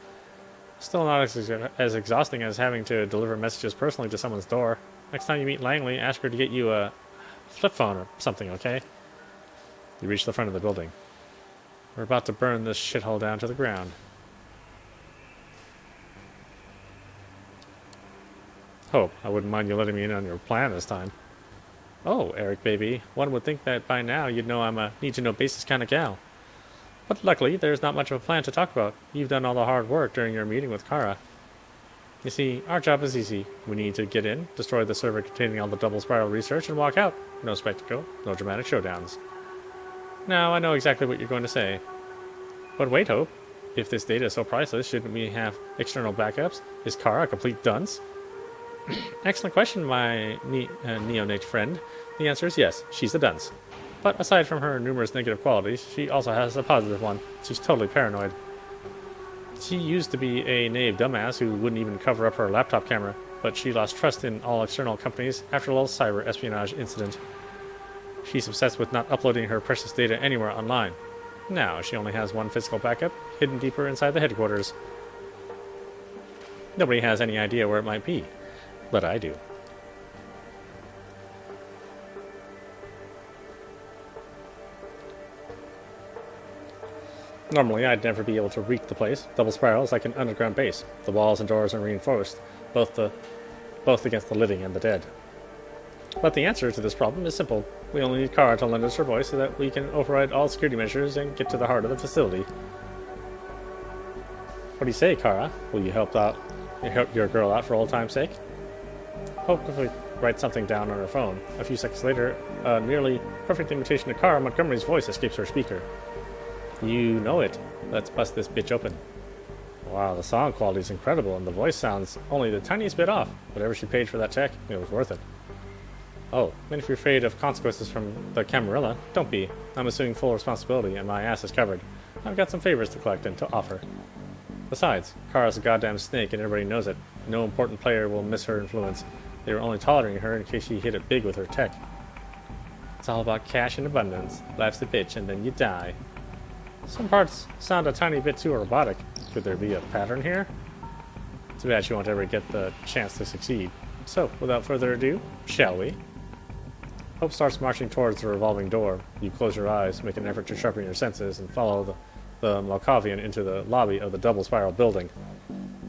Still not as exhausting as having to deliver messages personally to someone's door. Next time you meet Langley, ask her to get you a flip phone or something, okay? You reach the front of the building. We're about to burn this shithole down to the ground. Hope, I wouldn't mind you letting me in on your plan this time. Oh, Eric, baby, one would think that by now you'd know I'm a need-to-know basis kind of gal. But luckily, there's not much of a plan to talk about. You've done all the hard work during your meeting with Cara. You see, our job is easy. We need to get in, destroy the server containing all the double spiral research, and walk out. No spectacle, no dramatic showdowns. Now, I know exactly what you're going to say. But wait, Hope. If this data is so priceless, shouldn't we have external backups? Is Cara a complete dunce? Excellent question, my neonate friend. The answer is yes, she's a dunce. But aside from her numerous negative qualities, she also has a positive one. She's totally paranoid. She used to be a naive dumbass who wouldn't even cover up her laptop camera, but she lost trust in all external companies after a little cyber espionage incident. She's obsessed with not uploading her precious data anywhere online. Now she only has one physical backup, hidden deeper inside the headquarters. Nobody has any idea where it might be, but I do. Normally, I'd never be able to reach the place. Double Spiral is like an underground base. The walls and doors are reinforced, both against the living and the dead. But the answer to this problem is simple. We only need Kara to lend us her voice so that we can override all security measures and get to the heart of the facility. What do you say, Kara? Will you help your girl out for old time's sake? Hopefully write something down on her phone. A few seconds later, a nearly perfect imitation of Kara Montgomery's voice escapes her speaker. You know it. Let's bust this bitch open. Wow, the song quality is incredible, and the voice sounds only the tiniest bit off. Whatever she paid for that tech, it was worth it. Oh, and if you're afraid of consequences from the Camarilla, don't be. I'm assuming full responsibility, and my ass is covered. I've got some favors to collect and to offer. Besides, Kara's a goddamn snake, and everybody knows it. No important player will miss her influence. They were only tolerating her in case she hit it big with her tech. It's all about cash and abundance. Life's a bitch, and then you die. Some parts sound a tiny bit too robotic. Could there be a pattern here? Too bad she won't ever get the chance to succeed. So, without further ado, shall we? Hope starts marching towards the revolving door. You close your eyes, make an effort to sharpen your senses, and follow the Malkavian into the lobby of the double spiral building.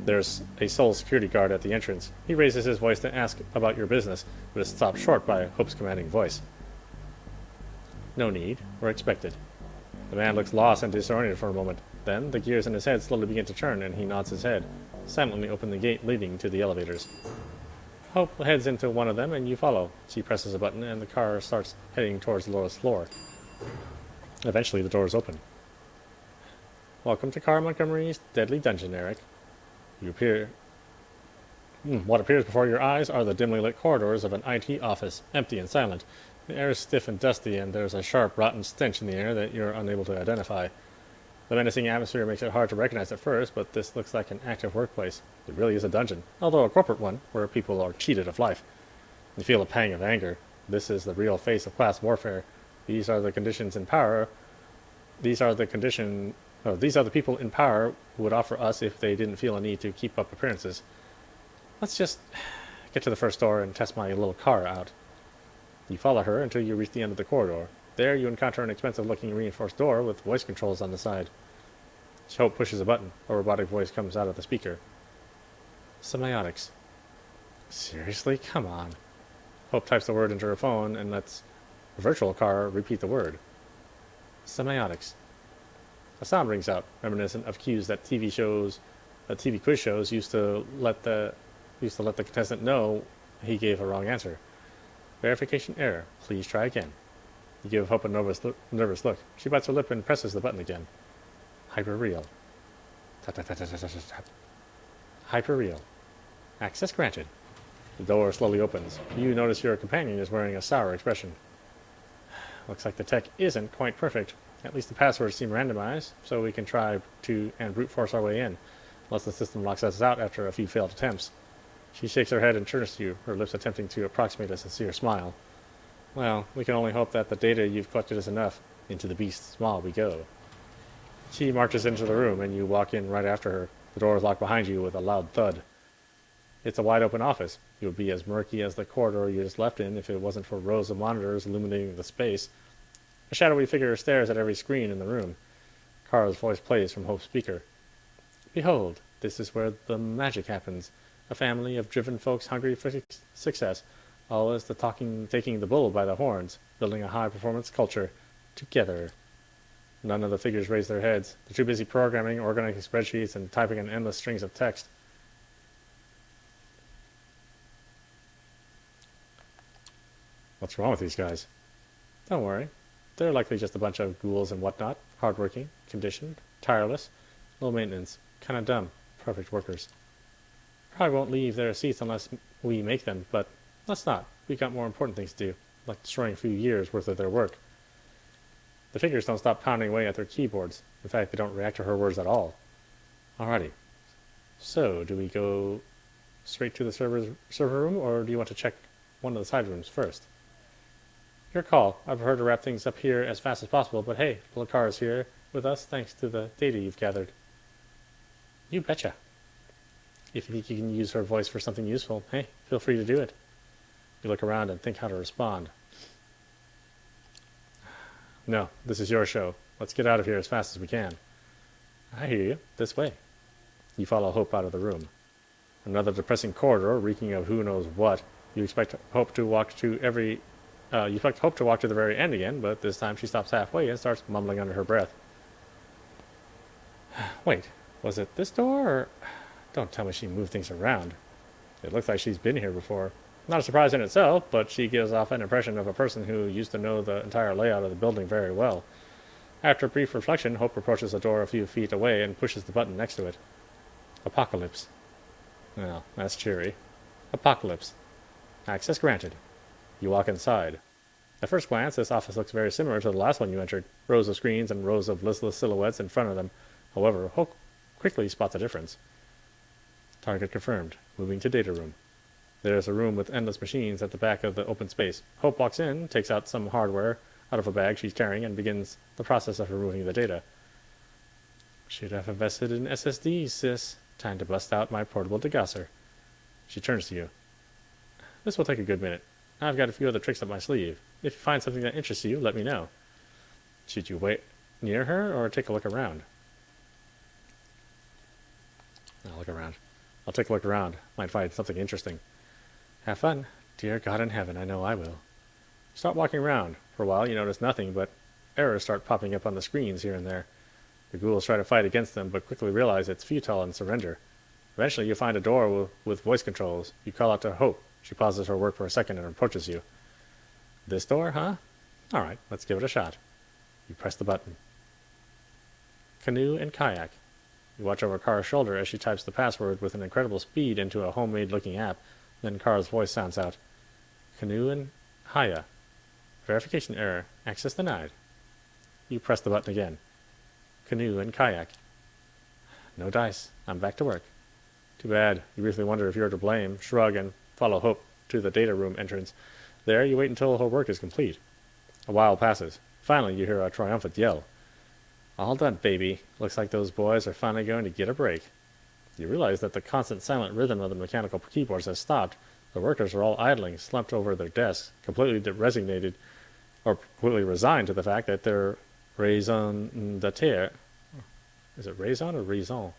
There's a sole security guard at the entrance. He raises his voice to ask about your business, but is stopped short by Hope's commanding voice. No need, or expected. The man looks lost and disoriented for a moment. Then, the gears in his head slowly begin to turn, and he nods his head, silently open the gate leading to the elevators. Hope heads into one of them, and you follow. She presses a button, and the car starts heading towards the lowest floor. Eventually, the doors open. Welcome to Kara Montgomery's deadly dungeon, Eric. What appears before your eyes are the dimly lit corridors of an IT office, empty and silent. The air is stiff and dusty, and there's a sharp, rotten stench in the air that you're unable to identify. The menacing atmosphere makes it hard to recognize at first, but this looks like an active workplace. It really is a dungeon, although a corporate one, where people are cheated of life. You feel a pang of anger. This is the real face of class warfare. These are the conditions in power. These are the people in power who would offer us if they didn't feel a need to keep up appearances. Let's just get to the first door and test my little car out. You follow her until you reach the end of the corridor. There you encounter an expensive-looking reinforced door with voice controls on the side. Hope pushes a button. A robotic voice comes out of the speaker. Semiotics. Seriously? Come on. Hope types the word into her phone and lets a virtual car repeat the word. Semiotics. A sound rings out, reminiscent of cues that TV quiz shows used to let the contestant know he gave a wrong answer. Verification error. Please try again. You give Hope a nervous look. She bites her lip and presses the button again. Hyperreal. Tap, tap, tap, tap, tap, tap, tap. Hyperreal. Access granted. The door slowly opens. You notice your companion is wearing a sour expression. Looks like the tech isn't quite perfect. At least the passwords seem randomized, so we can try to and brute force our way in, unless the system locks us out after a few failed attempts. She shakes her head and turns to you, her lips attempting to approximate a sincere smile. Well, we can only hope that the data you've collected is enough. Into the beast's maw we go. She marches into the room, and you walk in right after her. The door is locked behind you with a loud thud. It's a wide-open office. It would be as murky as the corridor you just left in if it wasn't for rows of monitors illuminating the space. A shadowy figure stares at every screen in the room. Kara's voice plays from Hope's speaker. Behold, this is where the magic happens. A family of driven folks hungry for success, always taking the bull by the horns, building a high-performance culture, together. None of the figures raise their heads. They're too busy programming, organizing spreadsheets, and typing in endless strings of text. What's wrong with these guys? Don't worry. They're likely just a bunch of ghouls and whatnot, hardworking, conditioned, tireless, low maintenance, kind of dumb, perfect workers. Probably won't leave their seats unless we make them, but let's not. We've got more important things to do, like destroying a few years' worth of their work. The fingers don't stop pounding away at their keyboards. In fact, they don't react to her words at all. Alrighty. So, do we go straight to the server room, or do you want to check one of the side rooms first? Your call. I prefer to wrap things up here as fast as possible, but hey, Blakar is here with us thanks to the data you've gathered. You betcha. If you think you can use her voice for something useful, hey, feel free to do it. You look around and think how to respond. No, this is your show. Let's get out of here as fast as we can. I hear you. This way. You follow Hope out of the room. Another depressing corridor, reeking of who knows what. You expect Hope to walk to the very end again, but this time she stops halfway and starts mumbling under her breath. Wait, was it this door, or... Don't tell me she moved things around. It looks like she's been here before. Not a surprise in itself, but she gives off an impression of a person who used to know the entire layout of the building very well. After a brief reflection, Hope approaches the door a few feet away and pushes the button next to it. Apocalypse. Well, that's cheery. Apocalypse. Access granted. You walk inside. At first glance, this office looks very similar to the last one you entered. Rows of screens and rows of listless silhouettes in front of them. However, Hope quickly spots a difference. Target confirmed. Moving to data room. There is a room with endless machines at the back of the open space. Hope walks in, takes out some hardware out of a bag she's carrying, and begins the process of removing the data. Should have invested in SSDs, sis. Time to bust out my portable degausser. She turns to you. This will take a good minute. I've got a few other tricks up my sleeve. If you find something that interests you, let me know. Should you wait near her or take a look around? I'll look around. I'll take a look around. Might find something interesting. Have fun. Dear God in heaven, I know I will. Start walking around. For a while you notice nothing, but errors start popping up on the screens here and there. The ghouls try to fight against them, but quickly realize it's futile and surrender. Eventually you find a door with voice controls. You call out to Hope. She pauses her work for a second and approaches you. This door, huh? Alright, let's give it a shot. You press the button. Canoe and kayak. You watch over Kara's shoulder as she types the password with an incredible speed into a homemade-looking app. Then Kara's voice sounds out. Canoe and Haya. Verification error. Access denied. You press the button again. Canoe and kayak. No dice. I'm back to work. Too bad. You briefly wonder if you're to blame, shrug, and follow Hope to the data room entrance. There, you wait until her work is complete. A while passes. Finally, you hear a triumphant yell. All done, baby. Looks like those boys are finally going to get a break. You realize that the constant silent rhythm of the mechanical keyboards has stopped. The workers are all idling, slumped over their desks, completely resigned to the fact that their raison d'etre, is it raison or raison?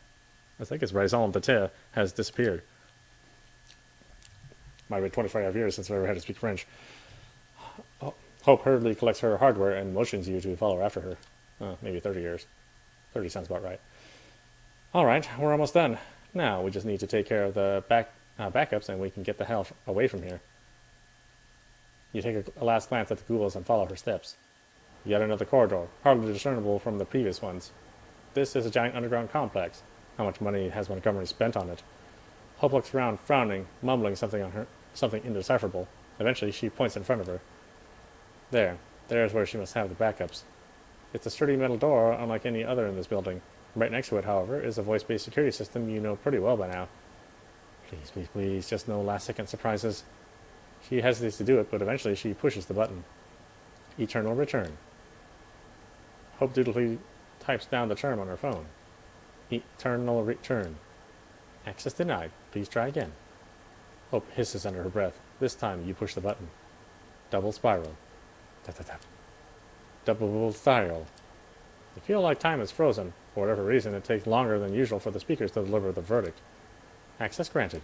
I think it's raison d'etre, has disappeared. Might have been 25 years since I ever had to speak French. Hope hurriedly collects her hardware and motions you to follow after her. Maybe 30 years. 30 sounds about right. Alright, we're almost done. Now we just need to take care of the backups and we can get the hell away from here. You take a last glance at the ghouls and follow her steps. Yet another corridor, hardly discernible from the previous ones. This is a giant underground complex. How much money has Montgomery spent on it? Hope looks around, frowning, mumbling something indecipherable. Eventually she points in front of her. There's where she must have the backups. It's a sturdy metal door, unlike any other in this building. Right next to it, however, is a voice-based security system you know pretty well by now. Please, please, please, just no last-second surprises. She hesitates to do it, but eventually she pushes the button. Eternal return. Hope dutifully types down the term on her phone. Eternal return. Access denied. Please try again. Hope hisses under her breath. This time you push the button. Double spiral. Tap, tap, tap. Double spiral. You feel like time is frozen. For whatever reason, it takes longer than usual for the speakers to deliver the verdict. Access granted.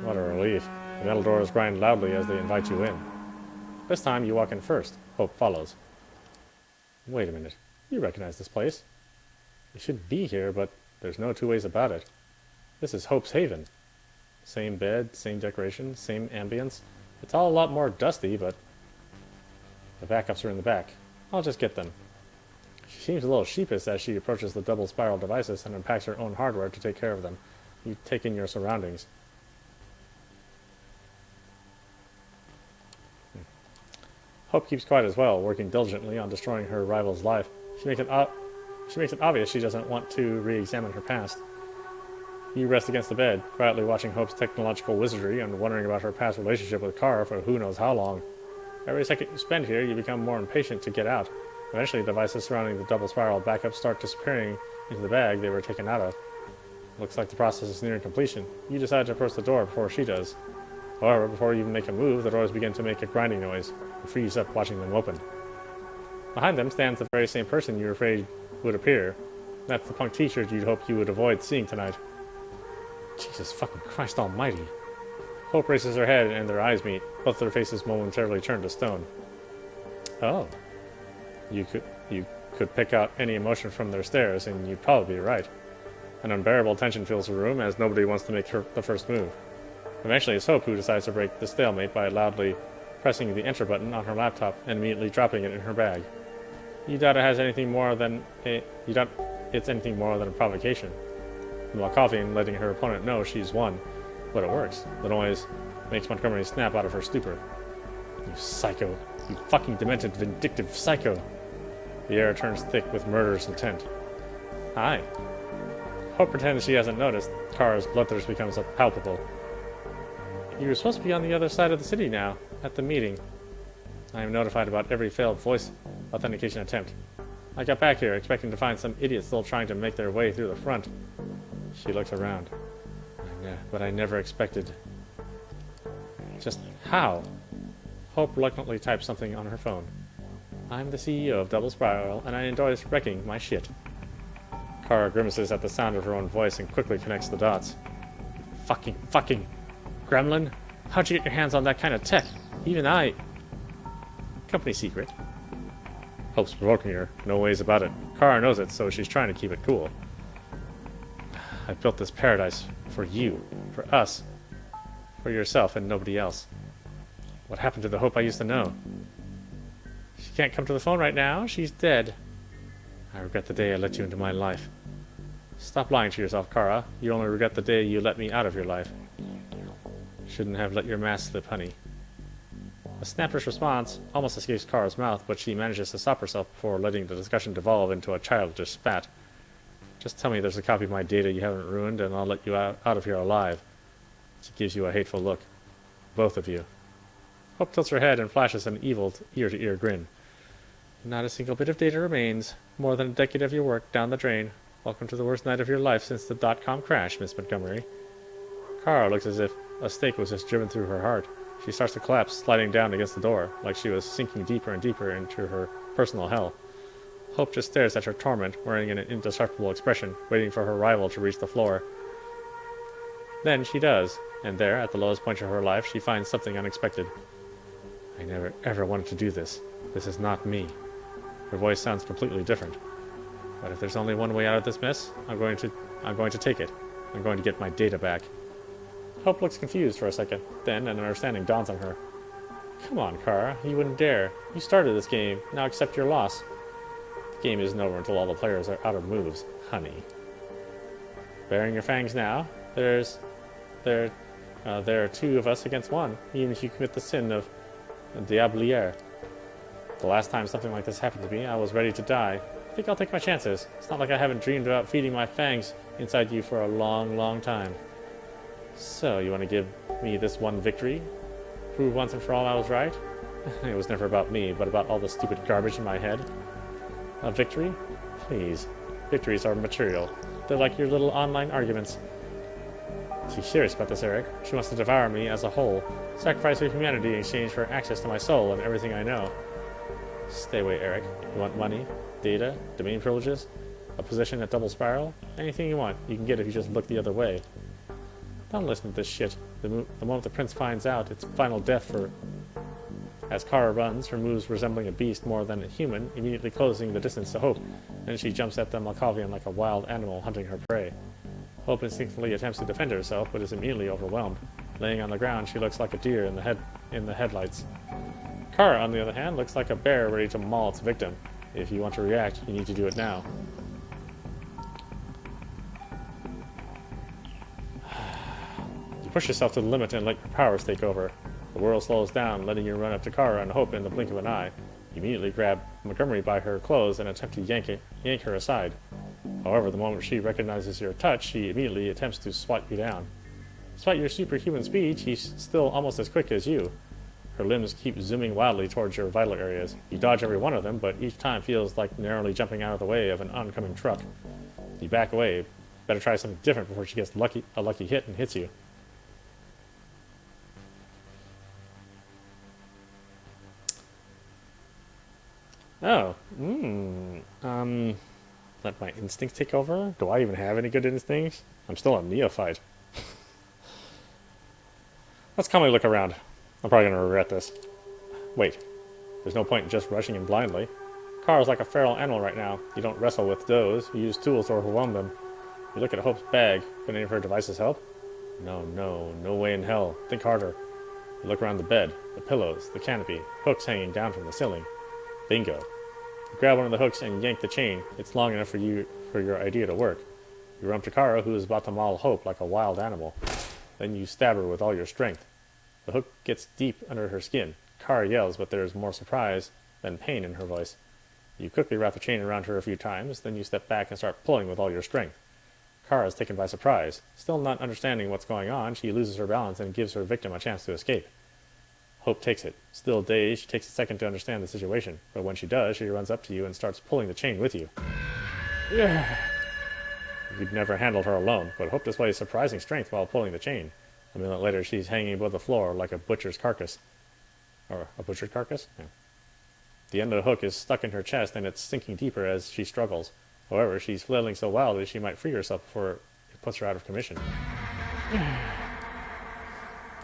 What a relief. The metal doors grind loudly as they invite you in. This time you walk in first. Hope follows. Wait a minute. You recognize this place. You shouldn't be here, but there's no two ways about it. This is Hope's haven. Same bed, same decorations, same ambience. It's all a lot more dusty, but the backups are in the back. I'll just get them. She seems a little sheepish as she approaches the double spiral devices and unpacks her own hardware to take care of them. You take in your surroundings. Hope keeps quiet as well, working diligently on destroying her rival's life. She makes it obvious she doesn't want to re-examine her past. You rest against the bed, quietly watching Hope's technological wizardry and wondering about her past relationship with Kara for who knows how long. Every second you spend here, you become more impatient to get out. Eventually, the devices surrounding the double spiral backup start disappearing into the bag they were taken out of. Looks like the process is nearing completion. You decide to approach the door before she does. However, before you even make a move, the doors begin to make a grinding noise. You freeze up watching them open. Behind them stands the very same person you were afraid would appear. That's the punk teacher you'd hoped you would avoid seeing tonight. Jesus fucking Christ almighty. Hope raises her head and their eyes meet. Both their faces momentarily turn to stone. Oh. You could pick out any emotion from their stares, and you'd probably be right. An unbearable tension fills the room as nobody wants to make the first move. Eventually, it's Hope who decides to break the stalemate by loudly pressing the enter button on her laptop and immediately dropping it in her bag. You doubt it's anything more than a provocation. The Malkavian letting her opponent know she's won, but it works. The noise makes Montgomery snap out of her stupor. You psycho. You fucking demented, vindictive psycho. The air turns thick with murderous intent. Hi. Hope pretends she hasn't noticed. Kara's bloodthirst becomes palpable. You were supposed to be on the other side of the city now, at the meeting. I am notified about every failed voice authentication attempt. I got back here expecting to find some idiot still trying to make their way through the front. She looks around. But I never expected. Just how? Hope reluctantly types something on her phone. I'm the CEO of Double Spiral, and I enjoy wrecking my shit. Kara grimaces at the sound of her own voice and quickly connects the dots. Fucking gremlin? How'd you get your hands on that kind of tech? Even I... Company secret. Hope's provoking her. No ways about it. Kara knows it, so she's trying to keep it cool. I've built this paradise for you, for us, for yourself and nobody else. What happened to the Hope I used to know? She can't come to the phone right now. She's dead. I regret the day I let you into my life. Stop lying to yourself, Kara. You only regret the day you let me out of your life. Shouldn't have let your mask slip, honey. A snappish response almost escapes Kara's mouth, but she manages to stop herself before letting the discussion devolve into a childish spat. Just tell me there's a copy of my data you haven't ruined, and I'll let you out of here alive. She gives you a hateful look. Both of you. Hope tilts her head and flashes an evil ear-to-ear grin. Not a single bit of data remains. More than a decade of your work down the drain. Welcome to the worst night of your life since the .com crash, Miss Montgomery. Kara looks as if a stake was just driven through her heart. She starts to collapse, sliding down against the door, like she was sinking deeper and deeper into her personal hell. Hope just stares at her torment, wearing an indescribable expression, waiting for her rival to reach the floor. Then she does, and there, at the lowest point of her life, she finds something unexpected. I never ever wanted to do this. This is not me. Her voice sounds completely different. But if there's only one way out of this mess, I'm going to take it. I'm going to get my data back. Hope looks confused for a second, then an understanding dawns on her. Come on, Kara, you wouldn't dare. You started this game, now accept your loss. The game isn't over until all the players are out of moves, honey. Baring your fangs now. There are two of us against one, even if you commit the sin of diabliere. The last time something like this happened to me, I was ready to die. I think I'll take my chances. It's not like I haven't dreamed about feeding my fangs inside you for a long, long time. So, you want to give me this one victory? Prove once and for all I was right? It was never about me, but about all the stupid garbage in my head. A victory? Please. Victories are material. They're like your little online arguments. She's serious about this, Eric. She wants to devour me as a whole. Sacrifice her humanity in exchange for access to my soul and everything I know. Stay away, Eric. You want money? Data? Domain privileges? A position at Double Spiral? Anything you want, you can get if you just look the other way. Don't listen to this shit. The moment the prince finds out, it's final death for... As Kara runs, her moves resembling a beast more than a human, immediately closing the distance to Hope. Then she jumps at the Malkavian like a wild animal hunting her prey. Hope instinctively attempts to defend herself, but is immediately overwhelmed. Laying on the ground, she looks like a deer in the headlights. Kara, on the other hand, looks like a bear ready to maul its victim. If you want to react, you need to do it now. You push yourself to the limit and let your powers take over. The world slows down, letting you run up to Kara and Hope in the blink of an eye. You immediately grab Montgomery by her clothes and attempt to yank her aside. However, the moment she recognizes your touch, she immediately attempts to swat you down. Despite your superhuman speed, she's still almost as quick as you. Her limbs keep zooming wildly towards your vital areas. You dodge every one of them, but each time feels like narrowly jumping out of the way of an oncoming truck. You back away. Better try something different before she gets a lucky hit and hits you. Oh. Let my instincts take over? Do I even have any good instincts? I'm still a neophyte. Let's calmly look around. I'm probably going to regret this. Wait. There's no point in just rushing in blindly. Kara's like a feral animal right now. You don't wrestle with does. You use tools to overwhelm them. You look at Hope's bag. Could any of her devices help? No way in hell. Think harder. You look around the bed, the pillows, the canopy, hooks hanging down from the ceiling. Bingo. You grab one of the hooks and yank the chain. It's long enough for your idea to work. You run up to Kara, who is about to maul Hope like a wild animal. Then you stab her with all your strength. The hook gets deep under her skin. Kara yells, but there is more surprise than pain in her voice. You quickly wrap the chain around her a few times, then you step back and start pulling with all your strength. Kara is taken by surprise. Still not understanding what's going on, she loses her balance and gives her victim a chance to escape. Hope takes it. Still dazed, she takes a second to understand the situation, but when she does, she runs up to you and starts pulling the chain with you. You'd never handled her alone, but Hope displays surprising strength while pulling the chain. A minute later, she's hanging above the floor like a butcher's carcass. Or a butchered carcass? Yeah. The end of the hook is stuck in her chest, and it's sinking deeper as she struggles. However, she's flailing so wildly she might free herself before it puts her out of commission.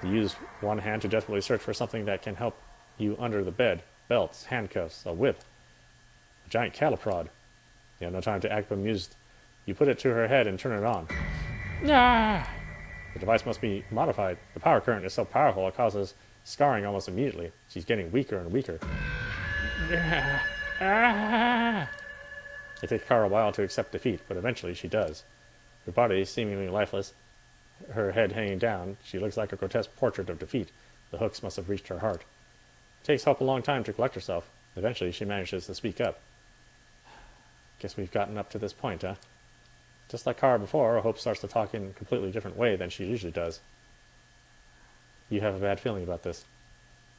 You use one hand to desperately search for something that can help you under the bed. Belts, handcuffs, a whip, a giant cattle prod. You have no time to act bemused. You put it to her head and turn it on. The device must be modified. The power current is so powerful it causes scarring almost immediately. She's getting weaker and weaker. It takes Kara a while to accept defeat, but eventually she does. Her body seemingly lifeless, her head hanging down, she looks like a grotesque portrait of defeat. The hooks must have reached her heart. It takes Hope a long time to collect herself. Eventually she manages to speak up. Guess we've gotten up to this point, huh? Just like Kara before, Hope starts to talk in a completely different way than she usually does. You have a bad feeling about this.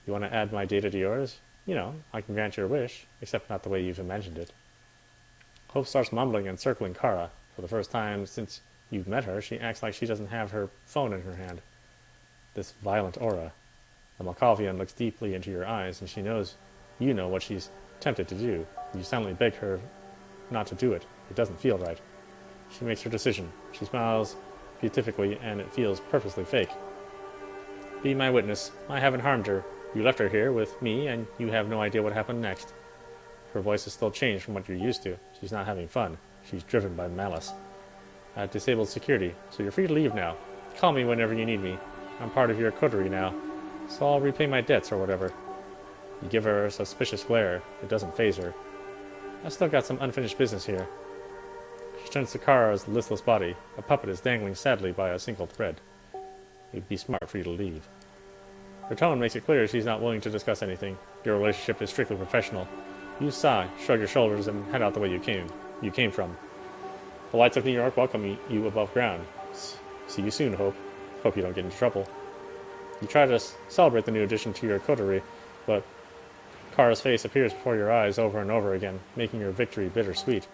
You want to add my data to yours? You know, I can grant your wish, except not the way you've imagined it. Hope starts mumbling and circling Kara. For the first time since you've met her, she acts like she doesn't have her phone in her hand. This violent aura. The Malkavian looks deeply into your eyes, and she knows you know what she's tempted to do. You silently beg her not to do it. It doesn't feel right. She makes her decision. She smiles beatifically, and it feels purposely fake. Be my witness. I haven't harmed her. You left her here with me, and you have no idea what happened next. Her voice is still changed from what you're used to. She's not having fun. She's driven by malice. I've disabled security, so you're free to leave now. Call me whenever you need me. I'm part of your coterie now, so I'll repay my debts or whatever. You give her a suspicious glare. It doesn't faze her. I've still got some unfinished business here. She turns to Kara's listless body. A puppet is dangling sadly by a single thread. It'd be smart for you to leave. Her tone makes it clear she's not willing to discuss anything. Your relationship is strictly professional. You sigh, shrug your shoulders, and head out the way you came from. The lights of New York welcome you above ground. See you soon, Hope. Hope you don't get into trouble. You try to celebrate the new addition to your coterie, but Kara's face appears before your eyes over and over again, making your victory bittersweet.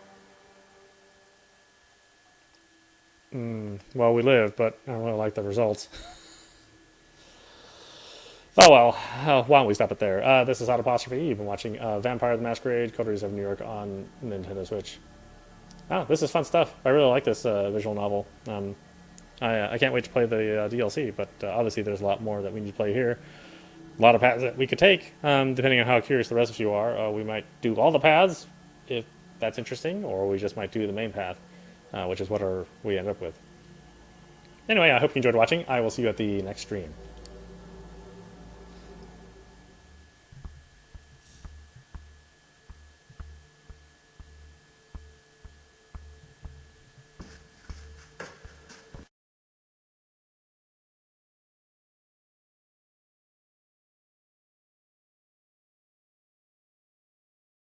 Well, we lived, but I don't really like the results. Oh well, why don't we stop it there? This is audap. You've been watching Vampire the Masquerade, Coteries of New York on Nintendo Switch. Oh, this is fun stuff. I really like this visual novel. I can't wait to play the DLC, but obviously there's a lot more that we need to play here. A lot of paths that we could take, depending on how curious the rest of you are. We might do all the paths, if that's interesting, or we just might do the main path, which is what we end up with. Anyway, I hope you enjoyed watching. I will see you at the next stream.